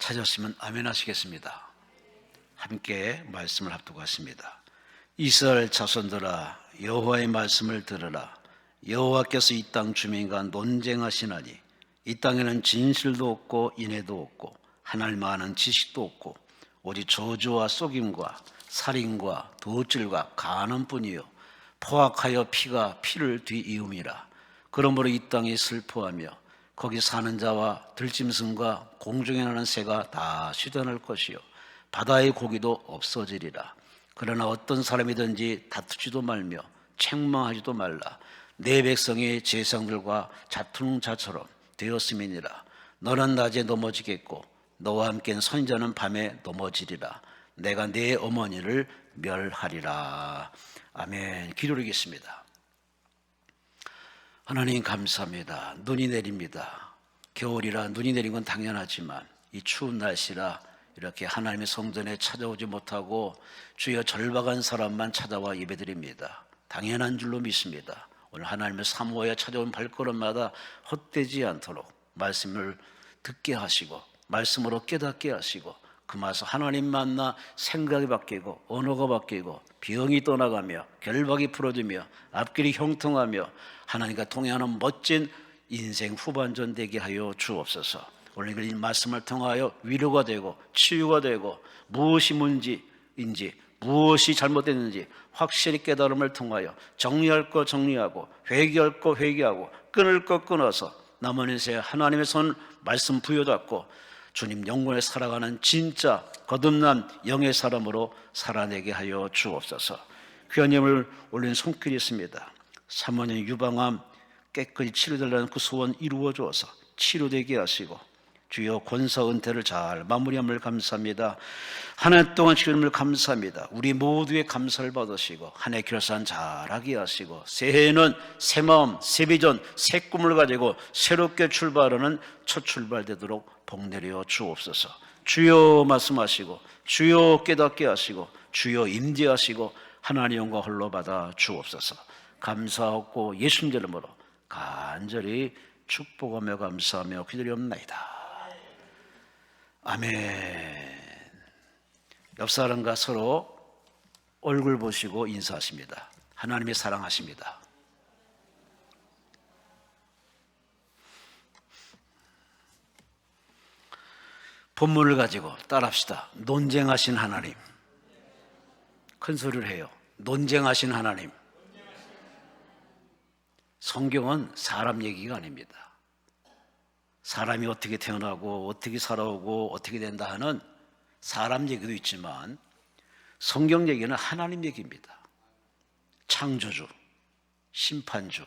찾았으면 아멘 하시겠습니다. 함께 말씀을 합독하십니다. 이스라엘 자손들아, 여호와의 말씀을 들으라. 여호와께서 이 땅 주민과 논쟁하시나니 이 땅에는 진실도 없고 인애도 없고 하나님 아는 지식도 없고 오직 저주와 속임과 살인과 도질과 간음뿐이요 포악하여 피가 피를 뒤이음이라. 그러므로 이 땅이 슬퍼하며 거기 사는 자와 들짐승과 공중에 나는 새가 다 쉬어날 것이요 바다의 고기도 없어지리라. 그러나 어떤 사람이든지 다투지도 말며 책망하지도 말라. 내 백성이 제사장들과 다투는 자처럼 되었음이니라. 너는 낮에 넘어지겠고 너와 함께한 선지자는 밤에 넘어지리라. 내가 내 어머니를 멸하리라. 아멘. 기도드리겠습니다. 하나님 감사합니다. 눈이 내립니다. 겨울이라 눈이 내린 건 당연하지만 이 추운 날씨라 이렇게 하나님의 성전에 찾아오지 못하고 주여 절박한 사람만 찾아와 예배드립니다. 당연한 줄로 믿습니다. 오늘 하나님을 사모하여 찾아온 발걸음마다 헛되지 않도록 말씀을 듣게 하시고 말씀으로 깨닫게 하시고 그 맛을 하나님 만나 생각이 바뀌고 언어가 바뀌고 병이 떠나가며 결박이 풀어지며 앞길이 형통하며 하나님과 통행하는 멋진 인생 후반전 되게 하여 주옵소서. 오늘 이 말씀을 통하여 위로가 되고 치유가 되고 무엇이 문제인지 무엇이 잘못됐는지 확실히 깨달음을 통하여 정리할 거 정리하고 회개할 거 회개하고 끊을 거 끊어서 남은 인생 하나님의 손 말씀 부여잡고 주님 영혼에 살아가는 진짜 거듭난 영의 사람으로 살아내게 하여 주옵소서. 귀한 예물 올린 손길이 있습니다. 사모님 유방암 깨끗이 치료되려는 그 소원 이루어 주어서 치료되게 하시고 주여 권사 은퇴를 잘 마무리함을 감사합니다. 한 해 동안 치료함을 감사합니다. 우리 모두의 감사를 받으시고 한 해 결산 잘하게 하시고 새해에는 새 마음, 새 비전, 새 꿈을 가지고 새롭게 출발하는 첫 출발 되도록 복 내려 주옵소서. 주여 말씀하시고 주여 깨닫게 하시고 주여 임재하시고 하나님 영광 홀로 받아 주옵소서. 감사하고 예수님 이름으로 간절히 축복하며 감사하며 기도리옵나이다. 아멘. 옆 사람과 서로 얼굴 보시고 인사하십니다. 하나님이 사랑하십니다. 본문을 가지고 따라합시다. 논쟁하신 하나님. 큰 소리를 해요. 논쟁하신 하나님. 성경은 사람 얘기가 아닙니다. 사람이 어떻게 태어나고 어떻게 살아오고 어떻게 된다 하는 사람 얘기도 있지만 성경 얘기는 하나님 얘기입니다. 창조주, 심판주,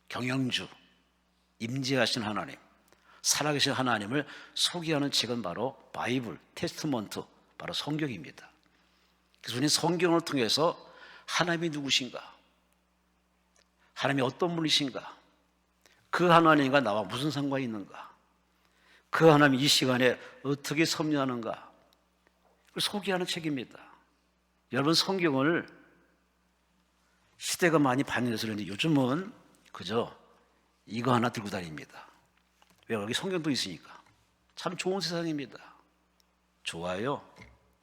경영주, 임재하신 하나님, 살아계신 하나님을 소개하는 책은 바로 바이블, 테스트먼트, 바로 성경입니다. 그래서 우리는 성경을 통해서 하나님이 누구신가, 하나님이 어떤 분이신가, 그 하나님과 나와 무슨 상관이 있는가, 그 하나님이 이 시간에 어떻게 섭리하는가 소개하는 책입니다. 여러분 성경을 시대가 많이 반영해서 그런지 요즘은 그저 이거 하나 들고 다닙니다. 왜? 여기 성경도 있으니까. 참 좋은 세상입니다. 좋아요.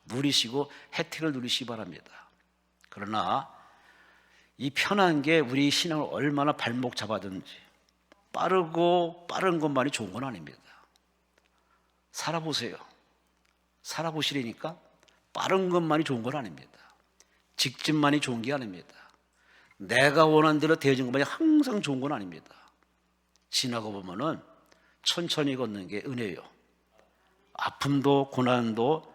누리시고 혜택을 누리시기 바랍니다. 그러나 이 편한 게 우리 신앙을 얼마나 발목 잡아든지 빠르고 빠른 것만이 좋은 건 아닙니다. 살아보세요. 살아보시려니까 빠른 것만이 좋은 건 아닙니다. 직진만이 좋은 게 아닙니다. 내가 원하는 대로 되어진 것만이 항상 좋은 건 아닙니다. 지나고 보면은 천천히 걷는 게 은혜예요. 아픔도 고난도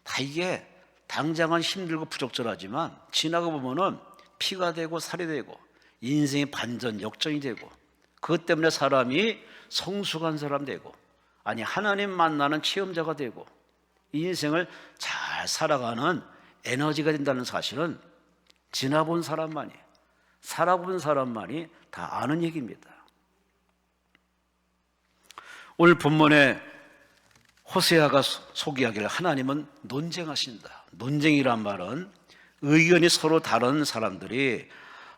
다 이게 당장은 힘들고 부적절하지만 지나고 보면은 피가 되고 살이 되고 인생의 반전 역전이 되고 그것 때문에 사람이 성숙한 사람 되고 아니 하나님 만나는 체험자가 되고 인생을 잘 살아가는 에너지가 된다는 사실은 지나본 사람만이 살아본 사람만이 다 아는 얘기입니다. 오늘 본문에 호세아가 소개하기를 하나님은 논쟁하신다. 논쟁이란 말은 의견이 서로 다른 사람들이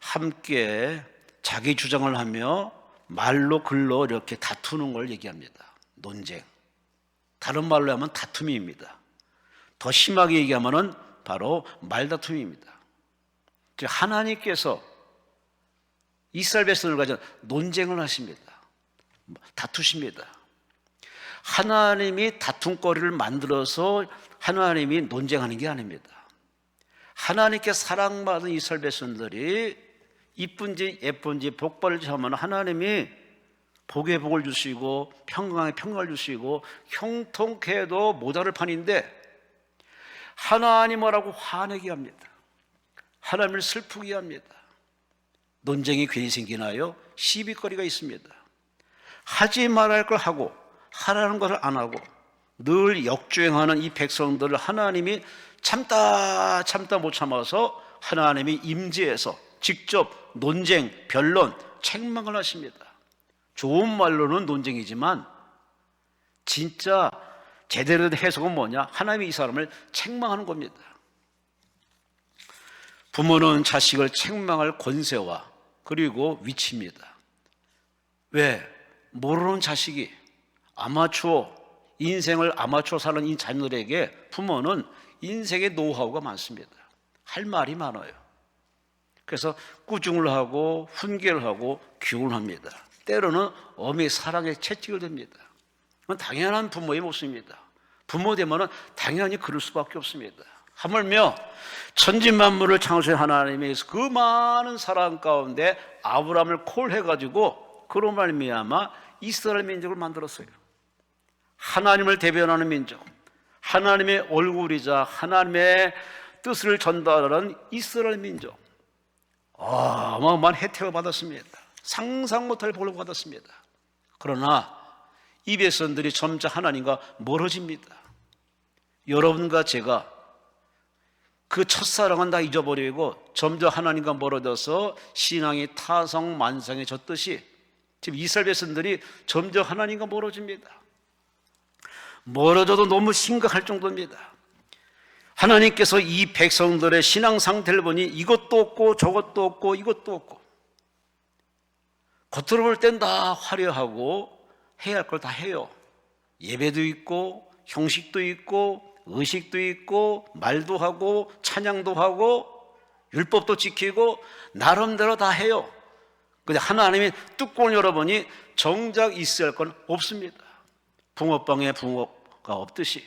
함께 자기 주장을 하며 말로 글로 이렇게 다투는 걸 얘기합니다. 논쟁. 다른 말로 하면 다툼입니다. 더 심하게 얘기하면 바로 말다툼입니다. 즉 하나님께서 이스라엘 백성을 가지고 논쟁을 하십니다. 다투십니다. 하나님이 다툼거리를 만들어서 하나님이 논쟁하는 게 아닙니다. 하나님께 사랑받은 이스라엘 백성들이 이쁜지 예쁜지 복받을지 하면 하나님이 복에 복을 주시고 평강에 평강을 주시고 형통케 해도 모자랄 판인데 하나님이라고 화내게 합니다. 하나님을 슬프게 합니다. 논쟁이 괜히 생기나요? 시비거리가 있습니다. 하지 말할 걸 하고 하라는 것을 안 하고 늘 역주행하는 이 백성들을 하나님이 참다 못 참아서 하나님이 임재해서 직접 논쟁, 변론, 책망을 하십니다. 좋은 말로는 논쟁이지만 진짜 제대로 된 해석은 뭐냐? 하나님이 이 사람을 책망하는 겁니다. 부모는 자식을 책망할 권세와 그리고 위치입니다. 왜? 모르는 자식이 인생을 아마추어 사는 이 자녀들에게 부모는 인생의 노하우가 많습니다. 할 말이 많아요. 그래서 꾸중을 하고 훈계를 하고 교훈을 합니다. 때로는 어미의 사랑에 채찍을 댑니다. 그건 당연한 부모의 모습입니다. 부모 되면은 당연히 그럴 수밖에 없습니다. 하물며 천지만물을 창조한 하나님이 그 많은 사랑 가운데 아브라함을 콜해가지고 그로 말미암아 이스라엘 민족을 만들었어요. 하나님을 대변하는 민족, 하나님의 얼굴이자 하나님의 뜻을 전달하는 이스라엘 민족, 어마어마한 혜택을 받았습니다. 상상 못할 복을 받았습니다. 그러나 이 백성들이 점차 하나님과 멀어집니다. 여러분과 제가 그 첫사랑은 다 잊어버리고 점점 하나님과 멀어져서 신앙이 타성만성해졌듯이 지금 이스라엘 백성들이 점점 하나님과 멀어집니다. 멀어져도 너무 심각할 정도입니다. 하나님께서 이 백성들의 신앙 상태를 보니 이것도 없고 저것도 없고 이것도 없고, 겉으로 볼 땐 다 화려하고 해야 할 걸 다 해요. 예배도 있고 형식도 있고 의식도 있고 말도 하고 찬양도 하고 율법도 지키고 나름대로 다 해요. 근데 하나님이 뚜껑을 열어보니 정작 있어야 할 건 없습니다. 붕어빵에 붕어가 없듯이,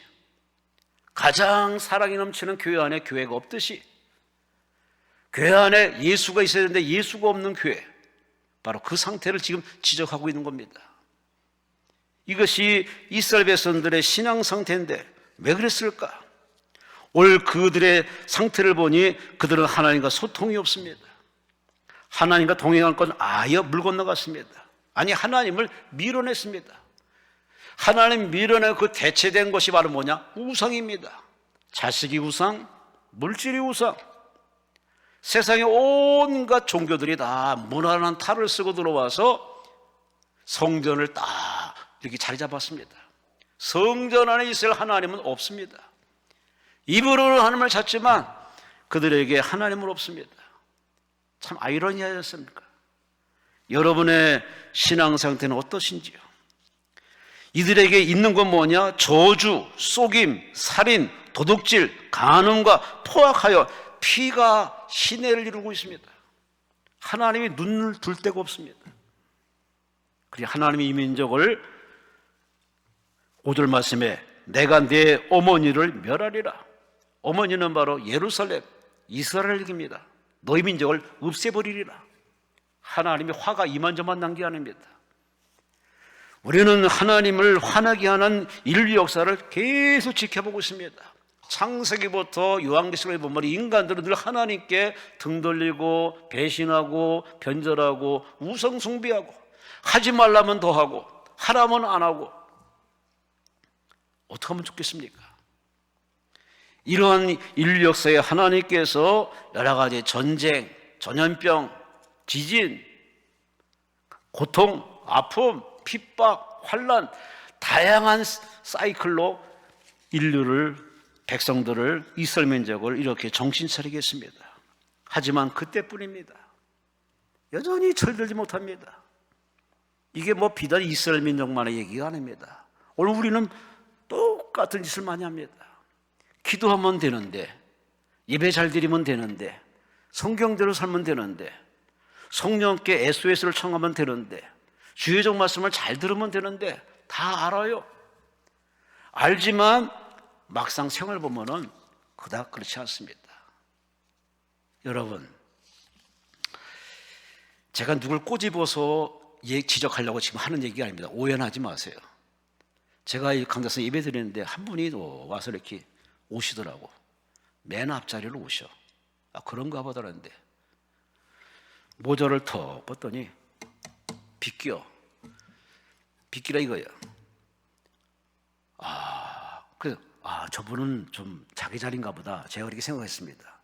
가장 사랑이 넘치는 교회 안에 교회가 없듯이, 교회 안에 예수가 있어야 되는데 예수가 없는 교회, 바로 그 상태를 지금 지적하고 있는 겁니다. 이것이 이스라엘 백성들의 신앙 상태인데 왜 그랬을까? 오늘 그들의 상태를 보니 그들은 하나님과 소통이 없습니다. 하나님과 동행할 건 아예 물 건너갔습니다. 아니, 하나님을 밀어냈습니다. 하나님 밀어내고 그 대체된 것이 바로 뭐냐? 우상입니다. 자식이 우상, 물질이 우상. 세상의 온갖 종교들이 다 무난한 탈을 쓰고 들어와서 성전을 딱 이렇게 자리 잡았습니다. 성전 안에 있을 하나님은 없습니다. 입으로는 하나님을 찾지만 그들에게 하나님은 없습니다. 참 아이러니하지 않습니까? 여러분의 신앙 상태는 어떠신지요? 이들에게 있는 건 뭐냐? 저주, 속임, 살인, 도둑질, 간음과 포악하여 피가 시내를 이루고 있습니다. 하나님이 눈을 둘 데가 없습니다. 그리고 하나님이 이 민족을 5절 말씀에 내가 내 어머니를 멸하리라. 어머니는 바로 예루살렘, 이스라엘입니다. 너희 민족을 없애버리리라. 하나님이 화가 이만저만 난 게 아닙니다. 우리는 하나님을 화나게 하는 인류 역사를 계속 지켜보고 있습니다. 창세기부터 요한계시록에 보면 인간들은 늘 하나님께 등 돌리고 배신하고 변절하고 우상 숭배하고, 하지 말라면 더 하고 하라면 안 하고, 어떻게 하면 좋겠습니까? 이러한 인류 역사에 하나님께서 여러 가지 전쟁, 전염병, 지진, 고통, 아픔, 핍박, 환난, 다양한 사이클로 인류를, 백성들을, 이스라엘 민족을 이렇게 정신 차리게 했습니다. 하지만 그때뿐입니다. 여전히 철들지 못합니다. 이게 뭐 비단 이스라엘 민족만의 얘기가 아닙니다. 오늘 우리는 똑같은 짓을 많이 합니다. 기도하면 되는데, 예배 잘 드리면 되는데, 성경대로 살면 되는데, 성령께 SOS를 청하면 되는데, 주의적 말씀을 잘 들으면 되는데, 다 알아요. 알지만 막상 생활 보면은 그닥 그렇지 않습니다. 여러분, 제가 누굴 꼬집어서 지적하려고 지금 하는 얘기가 아닙니다. 오해는 하지 마세요. 제가 이 강단에서 예배 드리는데 한 분이 와서 이렇게 오시더라고. 맨 앞자리로 오셔. 아, 그런가 보다는데 모자를 턱 벗더니 비끼라 이거야. 그래서 저분은 좀 자기 자리인가 보다, 제가 그렇게 생각했습니다.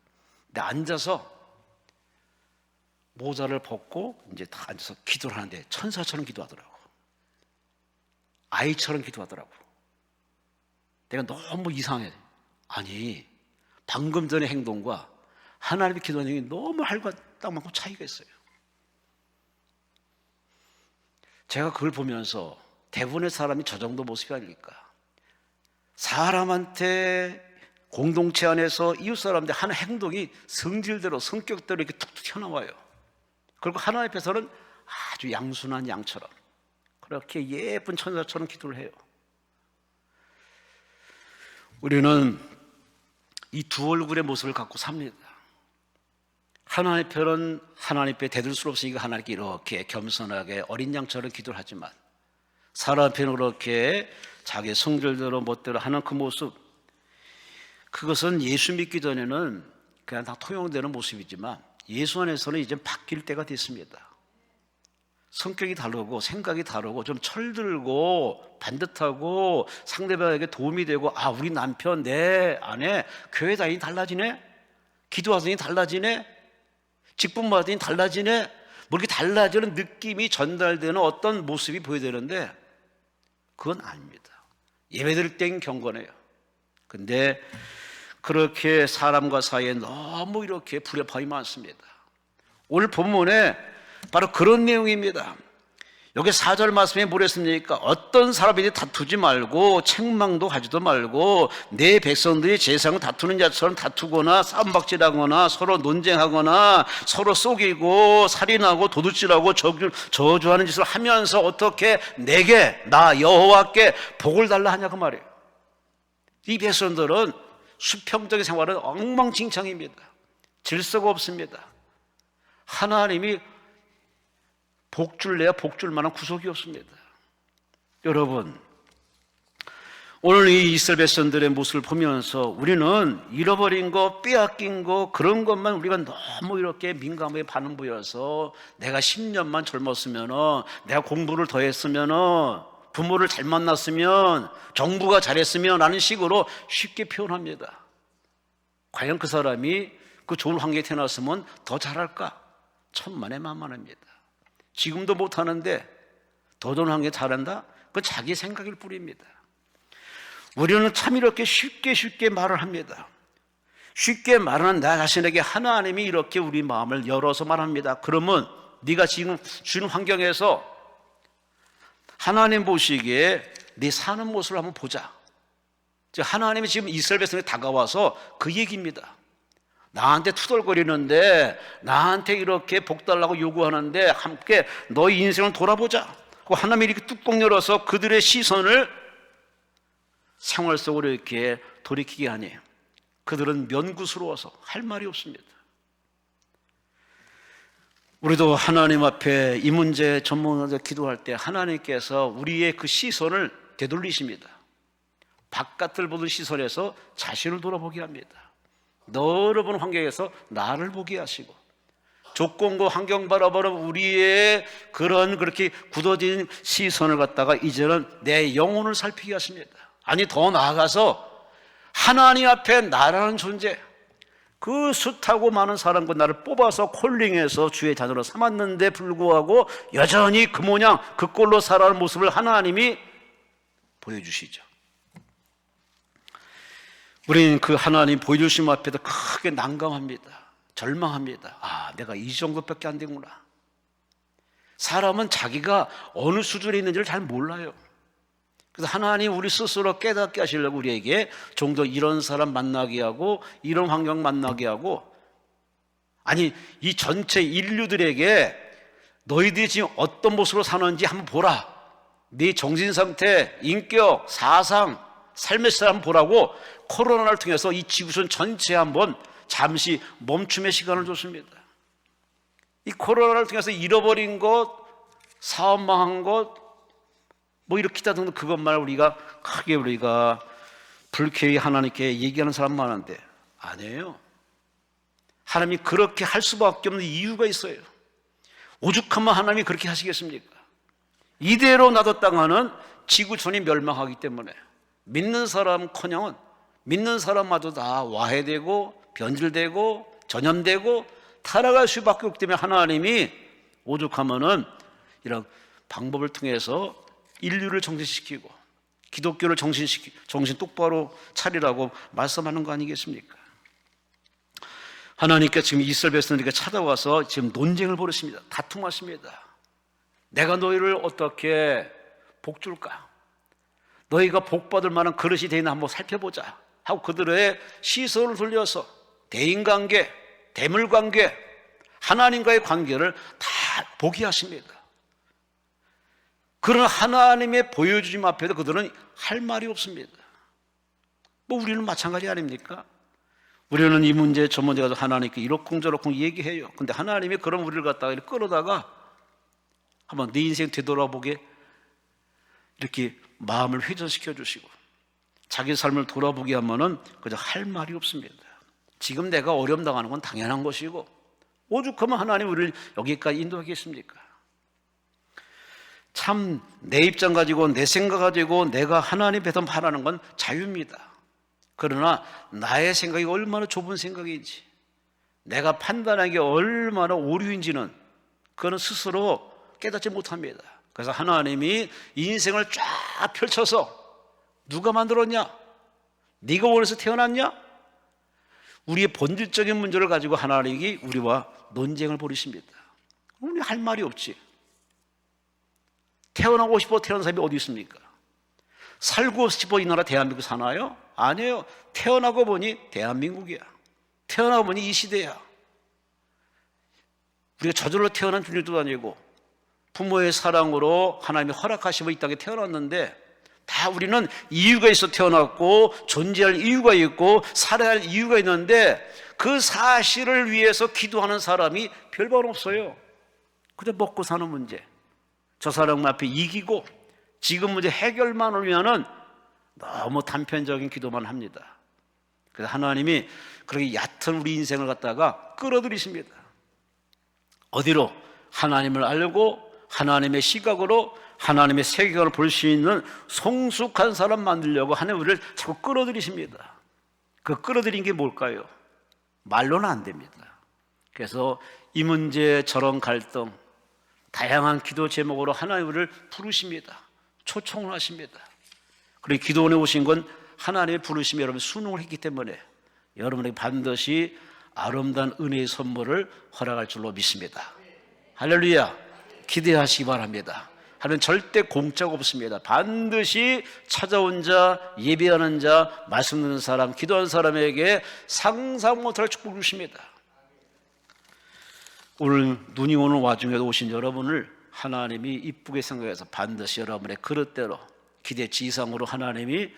근데 앉아서 모자를 벗고 이제 다 앉아서 기도를 하는데 천사처럼 기도하더라고. 아이처럼 기도하더라고. 내가 너무 이상해. 아니, 방금 전의 행동과 하나님의 기도하는 행동이 너무 하늘과 땅만큼 차이가 있어요. 제가 그걸 보면서 대부분의 사람이 저 정도 모습이 아닐까. 사람한테, 공동체 안에서 이웃 사람한테 하는 행동이 성질대로, 성격대로 이렇게 툭툭 튀어나와요. 그리고 하나님 앞에서는 아주 양순한 양처럼 그렇게 예쁜 천사처럼 기도를 해요. 우리는 이 두 얼굴의 모습을 갖고 삽니다. 하나님 편은 하나님 앞에 대들 수 없으니까 하나님께 이렇게 겸손하게 어린 양처럼 기도를 하지만, 사람 편은 그렇게 자기 성질대로 멋대로 하는 그 모습, 그것은 예수 믿기 전에는 그냥 다 통용되는 모습이지만 예수 안에서는 이제 바뀔 때가 됐습니다. 성격이 다르고 생각이 다르고 좀 철들고 반듯하고 상대방에게 도움이 되고, 우리 남편, 내 아내 교회 다니니 달라지네, 기도하더니 달라지네, 직분 받으니 달라지네, 뭐 이렇게 달라지는 느낌이 전달되는 어떤 모습이 보여야 되는데 그건 아닙니다. 예배드릴 땐 경건해요. 근데 그렇게 사람과 사이에 너무 이렇게 불협화음이 많습니다. 오늘 본문에 바로 그런 내용입니다. 여기 4절 말씀에 뭐랬습니까? 어떤 사람이 다투지 말고 책망도 하지도 말고 내 백성들이 세상을 다투는 자처럼 다투거나 싸움박질하거나 서로 논쟁하거나 서로 속이고 살인하고 도둑질하고 저주하는 짓을 하면서 어떻게 내게, 나 여호와께 복을 달라 하냐 그 말이에요. 이 백성들은 수평적인 생활은 엉망진창입니다. 질서가 없습니다. 하나님이 복줄 내야 복줄 만한 구속이 없습니다. 여러분, 오늘 이 이스라엘 백성들의 모습을 보면서 우리는 잃어버린 거, 빼앗긴 거, 그런 것만 우리가 너무 이렇게 민감하게 반응 보여서, 내가 10년만 젊었으면, 내가 공부를 더 했으면, 부모를 잘 만났으면, 정부가 잘했으면 라는 식으로 쉽게 표현합니다. 과연 그 사람이 그 좋은 환경에 태어났으면 더 잘할까? 천만에만만합니다. 지금도 못하는데 더 좋은 환경에 잘한다? 그건 자기 생각일 뿐입니다. 우리는 참 이렇게 쉽게 말을 합니다. 쉽게 말하는 나 자신에게 하나님이 이렇게 우리 마음을 열어서 말합니다. 그러면 네가 지금 준 환경에서 하나님 보시기에 네 사는 모습을 한번 보자. 하나님이 지금 이스라엘 백성에 다가와서 그 얘기입니다. 나한테 투덜거리는데, 나한테 이렇게 복 달라고 요구하는데 함께 너희 인생을 돌아보자. 하나님이 이렇게 뚜껑 열어서 그들의 시선을 생활 속으로 이렇게 돌이키게 하니 그들은 면구스러워서 할 말이 없습니다. 우리도 하나님 앞에 이 문제 전문가들 기도할 때 하나님께서 우리의 그 시선을 되돌리십니다. 바깥을 보는 시선에서 자신을 돌아보게 합니다. 여러분 환경에서 나를 보게 하시고, 조건과 환경 바라보는 우리의 그렇게 굳어진 시선을 갖다가 이제는 내 영혼을 살피게 하십니다. 아니, 더 나아가서 하나님 앞에 나라는 존재, 그 숱하고 많은 사람과 나를 뽑아서 콜링해서 주의 자녀로 삼았는데 불구하고 여전히 그 모양 그 꼴로 살아가는 모습을 하나님이 보여주시죠. 우리는 그 하나님 보여주심 앞에도 크게 난감합니다. 절망합니다. 내가 이 정도밖에 안 되구나. 사람은 자기가 어느 수준에 있는지를 잘 몰라요. 그래서 하나님 우리 스스로 깨닫게 하시려고 우리에게 종종 이런 사람 만나게 하고 이런 환경 만나게 하고, 아니 이 전체 인류들에게 너희들이 지금 어떤 모습으로 사는지 한번 보라. 네 정신상태, 인격, 사상, 삶의 스타일 한번 보라고 코로나를 통해서 이 지구촌 전체에 한번 잠시 멈춤의 시간을 줬습니다. 이 코로나를 통해서 잃어버린 것, 사업 망한 것, 뭐 이렇게 등등 그것만 우리가 크게 우리가 불쾌히 하나님께 얘기하는 사람 많은데 아니에요. 하나님이 그렇게 할 수밖에 없는 이유가 있어요. 오죽하면 하나님이 그렇게 하시겠습니까? 이대로 놔뒀다가는 지구촌이 멸망하기 때문에 믿는 사람커녕 믿는 사람마저 다 와해되고 변질되고 전염되고 타락할 수밖에 없기 때문에 하나님이 오죽하면은 이런 방법을 통해서 인류를 정신시키고 기독교를 정신 똑바로 차리라고 말씀하는 거 아니겠습니까? 하나님께 지금 이스라엘 백성들에게 찾아와서 지금 논쟁을 벌이십니다. 다툼하십니다. 내가 너희를 어떻게 복 줄까? 너희가 복 받을 만한 그릇이 되나 한번 살펴보자 하고 그들의 시선을 돌려서 대인관계, 대물관계, 하나님과의 관계를 다 보게 하십니다. 그런 하나님의 보여주심 앞에도 그들은 할 말이 없습니다. 뭐 우리는 마찬가지 아닙니까? 우리는 이 문제 저 문제 가서 하나님께 이러쿵저러쿵 얘기해요. 근데 하나님이 그런 우리를 갖다가 이렇게 끌어다가 한번 네 인생 되돌아보게 이렇게 마음을 회전시켜 주시고 자기 삶을 돌아보게 하면은 그저 할 말이 없습니다. 지금 내가 어려움 당하는 건 당연한 것이고 오죽하면 하나님 우리를 여기까지 인도하겠습니까? 참 내 입장 가지고 내 생각 가지고 내가 하나님 배서 바라는 건 자유입니다. 그러나 나의 생각이 얼마나 좁은 생각인지 내가 판단하기 얼마나 오류인지는 그거는 스스로 깨닫지 못합니다. 그래서 하나님이 인생을 쫙 펼쳐서 누가 만들었냐? 네가 원해서 태어났냐? 우리의 본질적인 문제를 가지고 하나님이 우리와 논쟁을 벌이십니다. 우리 할 말이 없지. 태어나고 싶어 태어난 사람이 어디 있습니까? 살고 싶어 이 나라 대한민국 사나요? 아니에요. 태어나고 보니 대한민국이야. 태어나고 보니 이 시대야. 우리가 저절로 태어난 존재도 아니고 부모의 사랑으로 하나님이 허락하시고 이 땅에 태어났는데 다 우리는 이유가 있어 태어났고 존재할 이유가 있고 살아야 할 이유가 있는데 그 사실을 위해서 기도하는 사람이 별반 없어요. 그저 먹고 사는 문제, 저 사람 앞에 이기고 지금 문제 해결만을 위하는 너무 단편적인 기도만 합니다. 그래서 하나님이 그렇게 얕은 우리 인생을 갖다가 끌어들이십니다. 어디로? 하나님을 알고 하나님의 시각으로 하나님의 세계관을 볼 수 있는 성숙한 사람 만들려고 하나님 우리를 자꾸 끌어들이십니다. 그 끌어들인 게 뭘까요? 말로는 안 됩니다. 그래서 이 문제 저런 갈등 다양한 기도 제목으로 하나님 우리를 부르십니다. 초청을 하십니다. 그리고 기도원에 오신 건 하나님의 부르심에 여러분 순응을 했기 때문에 여러분에게 반드시 아름다운 은혜의 선물을 허락할 줄로 믿습니다. 할렐루야. 기대하시기 바랍니다. 하면 절대 공짜가 없습니다. 반드시 찾아온 자, 예배하는 자, 말씀 듣는 사람, 기도하는 사람에게 상상 못할 축복을 주십니다. 오늘 눈이 오는 와중에도 오신 여러분을 하나님이 이쁘게 생각해서 반드시 여러분의 그릇대로 기대치 이상으로 하나님이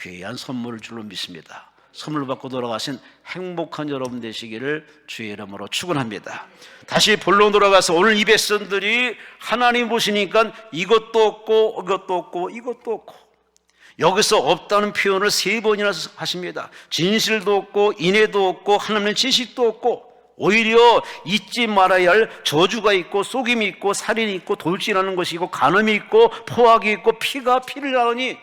귀한 선물을 줄로 믿습니다. 선물 받고 돌아가신 행복한 여러분 되시기를 주의 이름으로 축원합니다. 다시 본론 돌아가서 오늘 이 백성들이 하나님 보시니까 이것도 없고 이것도 없고 이것도 없고 여기서 없다는 표현을 3번이나 하십니다. 진실도 없고 인애도 없고 하나님의 지식도 없고 오히려 잊지 말아야 할 저주가 있고 속임이 있고 살인이 있고 돌진하는 것이 있고 간음이 있고 포악이 있고 피가 피를 나누니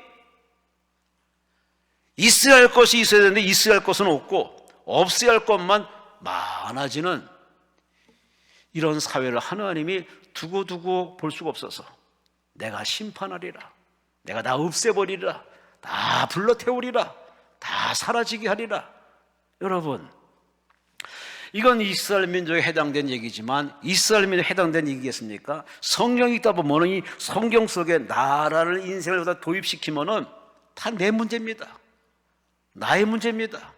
있어야 할 것이 있어야 되는데 있어야 할 것은 없고 없어야 할 것만 많아지는 이런 사회를 하나님이 두고두고 볼 수가 없어서 내가 심판하리라, 내가 다 없애버리리라, 다 불러태우리라, 다 사라지게 하리라. 여러분 이건 이스라엘 민족에 해당된 얘기지만 이스라엘 민족에 해당된 얘기겠습니까? 성경이 있다 보면 이 성경 속에 나라를 인생을 여기다 도입시키면은 다 내 문제입니다. 나의 문제입니다.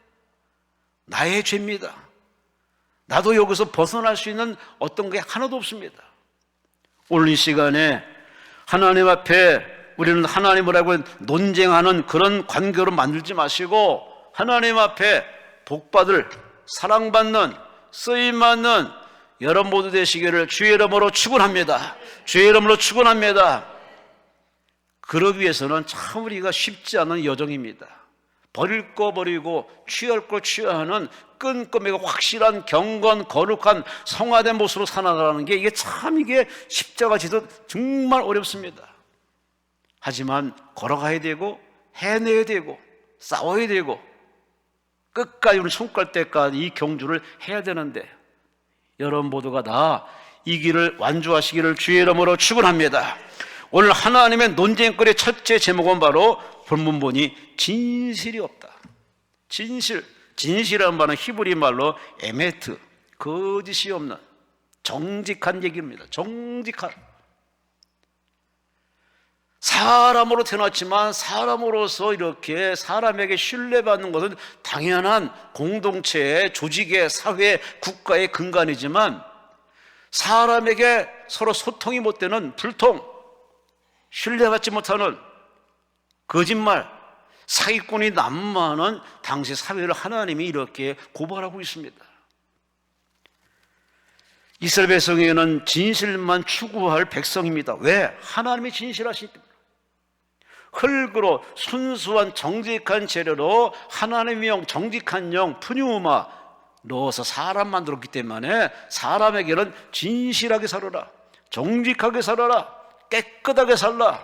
나의 죄입니다. 나도 여기서 벗어날 수 있는 어떤 게 하나도 없습니다. 오늘 이 시간에 하나님 앞에 우리는 하나님을 알고 논쟁하는 그런 관계로 만들지 마시고 하나님 앞에 복받을, 사랑받는, 쓰임받는 여러분 모두 되시기를 주의 이름으로 축원합니다. 주의 이름으로 축원합니다. 그러기 위해서는 참 우리가 쉽지 않은 여정입니다. 버릴 거 버리고 취할 거 취하는 끈끈하고 확실한 경건 거룩한 성화된 모습으로 살아가는 게 이게 십자가 지도 정말 어렵습니다. 하지만 걸어가야 되고 해내야 되고 싸워야 되고 끝까지 우리 손갈 때까지 이 경주를 해야 되는데 여러분 모두가 다 이 길을 완주하시기를 주의 이름으로 축원합니다. 오늘 하나님의 논쟁거리의 첫째 제목은 바로 본문보니 진실이 없다. 진실이라는 말은 히브리 말로 에메트, 거짓이 없는 정직한 얘기입니다. 정직한. 사람으로 태어났지만 사람으로서 이렇게 사람에게 신뢰받는 것은 당연한 공동체의 조직의 사회 국가의 근간이지만 사람에게 서로 소통이 못 되는 불통, 신뢰받지 못하는 거짓말, 사기꾼이 난무하는 당시 사회를 하나님이 이렇게 고발하고 있습니다. 이스라엘 백성에게는 진실만 추구할 백성입니다. 왜? 하나님이 진실하시기 때문에. 흙으로 순수한 정직한 재료로 하나님의 영, 정직한 영, 푸뉴마 넣어서 사람 만들었기 때문에 사람에게는 진실하게 살아라, 정직하게 살아라, 깨끗하게 살라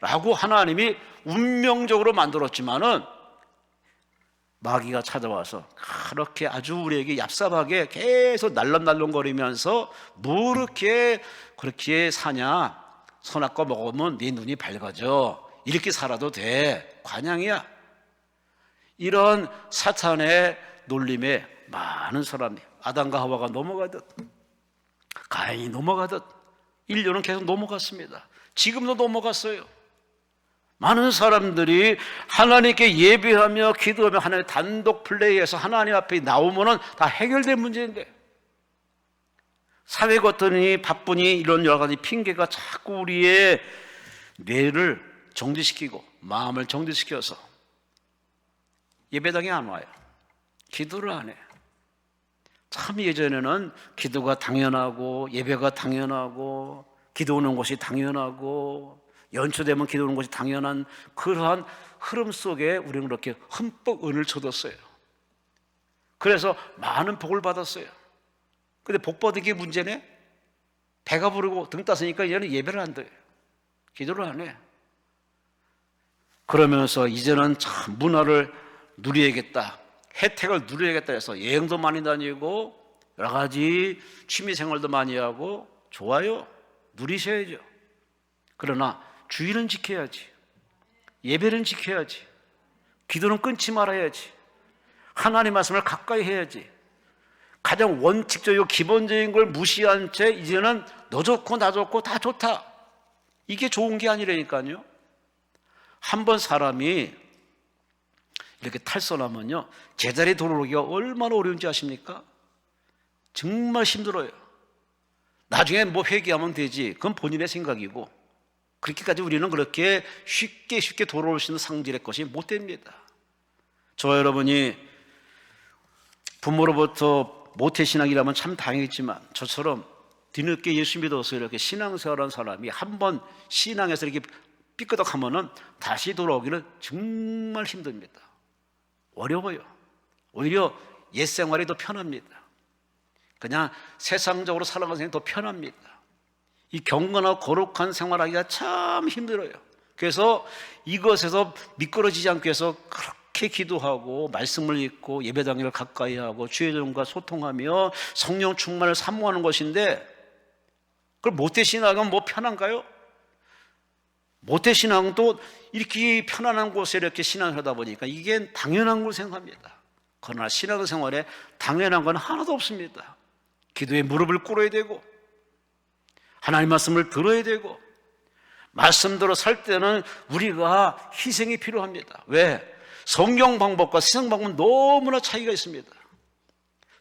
라고 하나님이 운명적으로 만들었지만은 마귀가 찾아와서 그렇게 아주 우리에게 얍삽하게 계속 날름날름거리면서 뭐 그렇게 사냐, 선악과 먹으면 네 눈이 밝아져, 이렇게 살아도 돼, 관양이야. 이런 사탄의 놀림에 많은 사람이 아담과 하와가 넘어가듯 가인이 넘어가듯 인류는 계속 넘어갔습니다. 지금도 넘어갔어요. 많은 사람들이 하나님께 예배하며 기도하며 하나님의 단독 플레이에서 하나님 앞에 나오면은 다 해결된 문제인데 사회 거더니 바쁘니 이런 여러 가지 핑계가 자꾸 우리의 뇌를 정지시키고 마음을 정지시켜서 예배당에 안 와요. 기도를 안 해. 참 예전에는 기도가 당연하고 예배가 당연하고 기도 오는 것이 당연하고 연초되면 기도 오는 것이 당연한 그러한 흐름 속에 우리는 그렇게 흠뻑 은을 쳐뒀어요. 그래서 많은 복을 받았어요. 근데 복 받은 게 문제네? 배가 부르고 등 따스니까 이제는 예배를 안 돼. 기도를 안 해. 그러면서 이제는 참 문화를 누려야겠다, 혜택을 누려야겠다 해서 여행도 많이 다니고 여러 가지 취미생활도 많이 하고 좋아요. 누리셔야죠. 그러나 주의는 지켜야지, 예배는 지켜야지, 기도는 끊지 말아야지, 하나님 말씀을 가까이 해야지. 가장 원칙적이고 기본적인 걸 무시한 채 이제는 너 좋고 나 좋고 다 좋다, 이게 좋은 게 아니라니까요. 한번 사람이 이렇게 탈선하면요, 제자리에 돌아오기가 얼마나 어려운지 아십니까? 정말 힘들어요. 나중에 뭐 회개하면 되지, 그건 본인의 생각이고 그렇게까지 우리는 그렇게 쉽게 돌아올 수 있는 상질의 것이 못 됩니다. 저와 여러분이 부모로부터 모태신앙이라면 참 다행이지만 저처럼 뒤늦게 예수 믿어서 이렇게 신앙생활한 사람이 한번 신앙에서 이렇게 삐끄덕하면은 다시 돌아오기는 정말 힘듭니다. 어려워요. 오히려 옛 생활이 더 편합니다. 그냥 세상적으로 살아가는 생활이 더 편합니다. 이 경건하고 거룩한 생활하기가 참 힘들어요. 그래서 이것에서 미끄러지지 않기 위해서 그렇게 기도하고 말씀을 읽고 예배당을 가까이 하고 주의 종과 소통하며 성령 충만을 사모하는 것인데, 그걸 모태신앙은 뭐 편한가요? 모태신앙도 이렇게 편안한 곳에 이렇게 신앙을 하다 보니까 이게 당연한 걸 생각합니다. 그러나 신앙생활에 당연한 건 하나도 없습니다. 기도에 무릎을 꿇어야 되고 하나님 말씀을 들어야 되고 말씀대로 살 때는 우리가 희생이 필요합니다. 왜? 성경 방법과 세상 방법은 너무나 차이가 있습니다.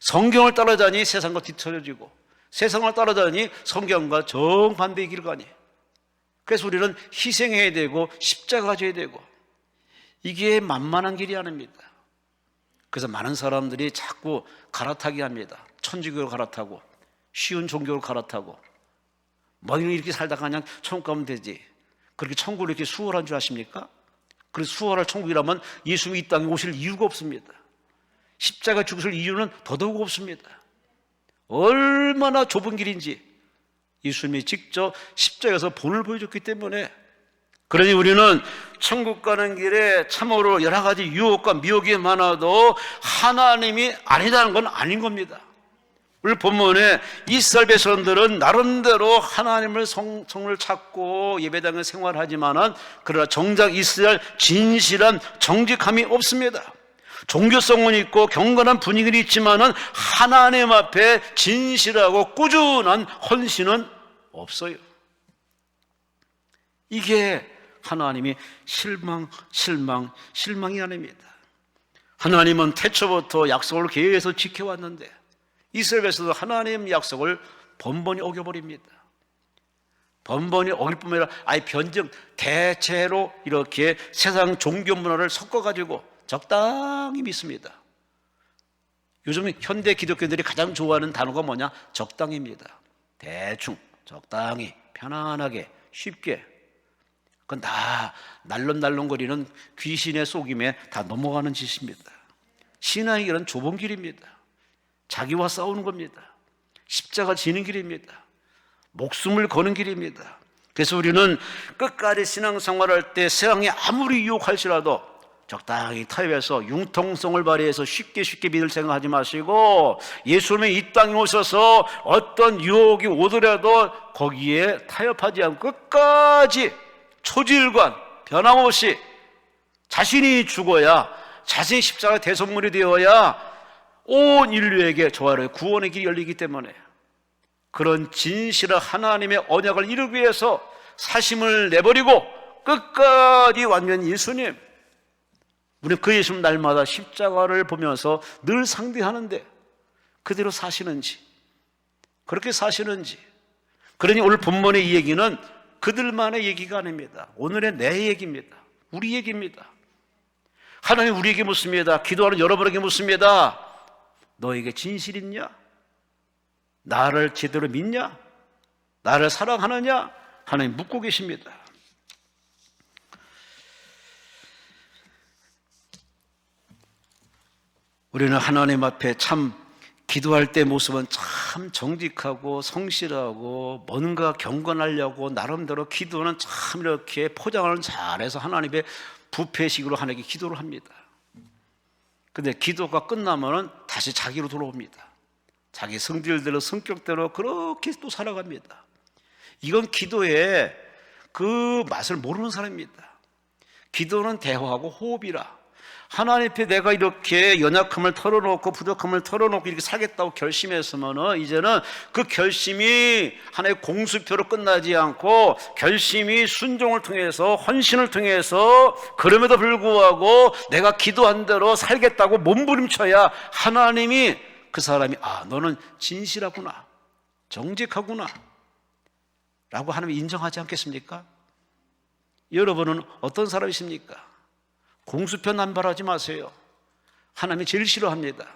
성경을 따라다니 세상과 뒤처져지고 세상을 따라다니 성경과 정반대의 길을 가니, 그래서 우리는 희생해야 되고 십자가 져야 되고, 이게 만만한 길이 아닙니다. 그래서 많은 사람들이 자꾸 갈아타기 합니다. 천주교를 갈아타고 쉬운 종교를 갈아타고 뭐 이렇게 살다가 그냥 천국 가면 되지, 그렇게 천국을 이렇게 수월한 줄 아십니까? 그래서 수월할 천국이라면 예수님이 이 땅에 오실 이유가 없습니다. 십자가 죽으실 이유는 더더욱 없습니다. 얼마나 좁은 길인지 예수님이 직접 십자가에서 본을 보여줬기 때문에, 그러니 우리는 천국 가는 길에 참으로 여러 가지 유혹과 미혹이 많아도 하나님이 아니라는 건 아닌 겁니다. 오늘 본문에 이스라엘 백성들은 나름대로 하나님을 성을 찾고 예배당에 생활하지만은, 그러나 정작 이스라엘 진실한 정직함이 없습니다. 종교성은 있고 경건한 분위기는 있지만은 하나님 앞에 진실하고 꾸준한 헌신은 없어요. 이게 하나님이 실망이 아닙니다. 하나님은 태초부터 약속을 계속 지켜왔는데 이스라엘에서도 하나님 약속을 번번이 어겨버립니다. 번번이 어길 뿐만 아니라 아예 대체로 이렇게 세상 종교 문화를 섞어가지고 적당히 믿습니다. 요즘 현대 기독교인들이 가장 좋아하는 단어가 뭐냐? 적당입니다. 대충, 적당히, 편안하게, 쉽게. 그건 다 날름날름거리는 귀신의 속임에 다 넘어가는 짓입니다. 신앙의 길은 좁은 길입니다. 자기와 싸우는 겁니다. 십자가 지는 길입니다. 목숨을 거는 길입니다. 그래서 우리는 끝까지 신앙생활할 때 세상이 아무리 유혹할지라도 적당히 타협해서 융통성을 발휘해서 쉽게 믿을 생각하지 마시고, 예수님이 이 땅에 오셔서 어떤 유혹이 오더라도 거기에 타협하지 않고 끝까지 초질관 변함없이 자신이 죽어야, 자신이 십자가 대속물이 되어야 온 인류에게 조화로의 구원의 길이 열리기 때문에, 그런 진실한 하나님의 언약을 이루기 위해서 사심을 내버리고 끝까지 완전 예수님, 우리는 그 예수님 날마다 십자가를 보면서 늘 상대하는데 그대로 사시는지, 그렇게 사시는지. 그러니 오늘 본문의 이 얘기는 그들만의 얘기가 아닙니다. 오늘의 내 얘기입니다. 우리 얘기입니다. 하나님 우리에게 묻습니다. 기도하는 여러분에게 묻습니다. 너에게 진실 있냐? 나를 제대로 믿냐? 나를 사랑하느냐? 하나님 묻고 계십니다. 우리는 하나님 앞에 참 기도할 때 모습은 참 정직하고 성실하고 뭔가 경건하려고 나름대로 기도는 참 이렇게 포장을 잘해서 하나님의 부패식으로 하나님께 기도를 합니다. 근데 기도가 끝나면은 다시 자기로 돌아옵니다. 자기 성질대로 성격대로 그렇게 또 살아갑니다. 이건 기도의 그 맛을 모르는 사람입니다. 기도는 대화하고 호흡이라, 하나님 앞에 내가 이렇게 연약함을 털어놓고 부족함을 털어놓고 이렇게 살겠다고 결심했으면 이제는 그 결심이 하나의 공수표로 끝나지 않고 결심이 순종을 통해서 헌신을 통해서, 그럼에도 불구하고 내가 기도한 대로 살겠다고 몸부림쳐야 하나님이 그 사람이 너는 진실하구나, 정직하구나 라고 하나님이 인정하지 않겠습니까? 여러분은 어떤 사람이십니까? 공수표 남발하지 마세요. 하나님이 제일 싫어합니다.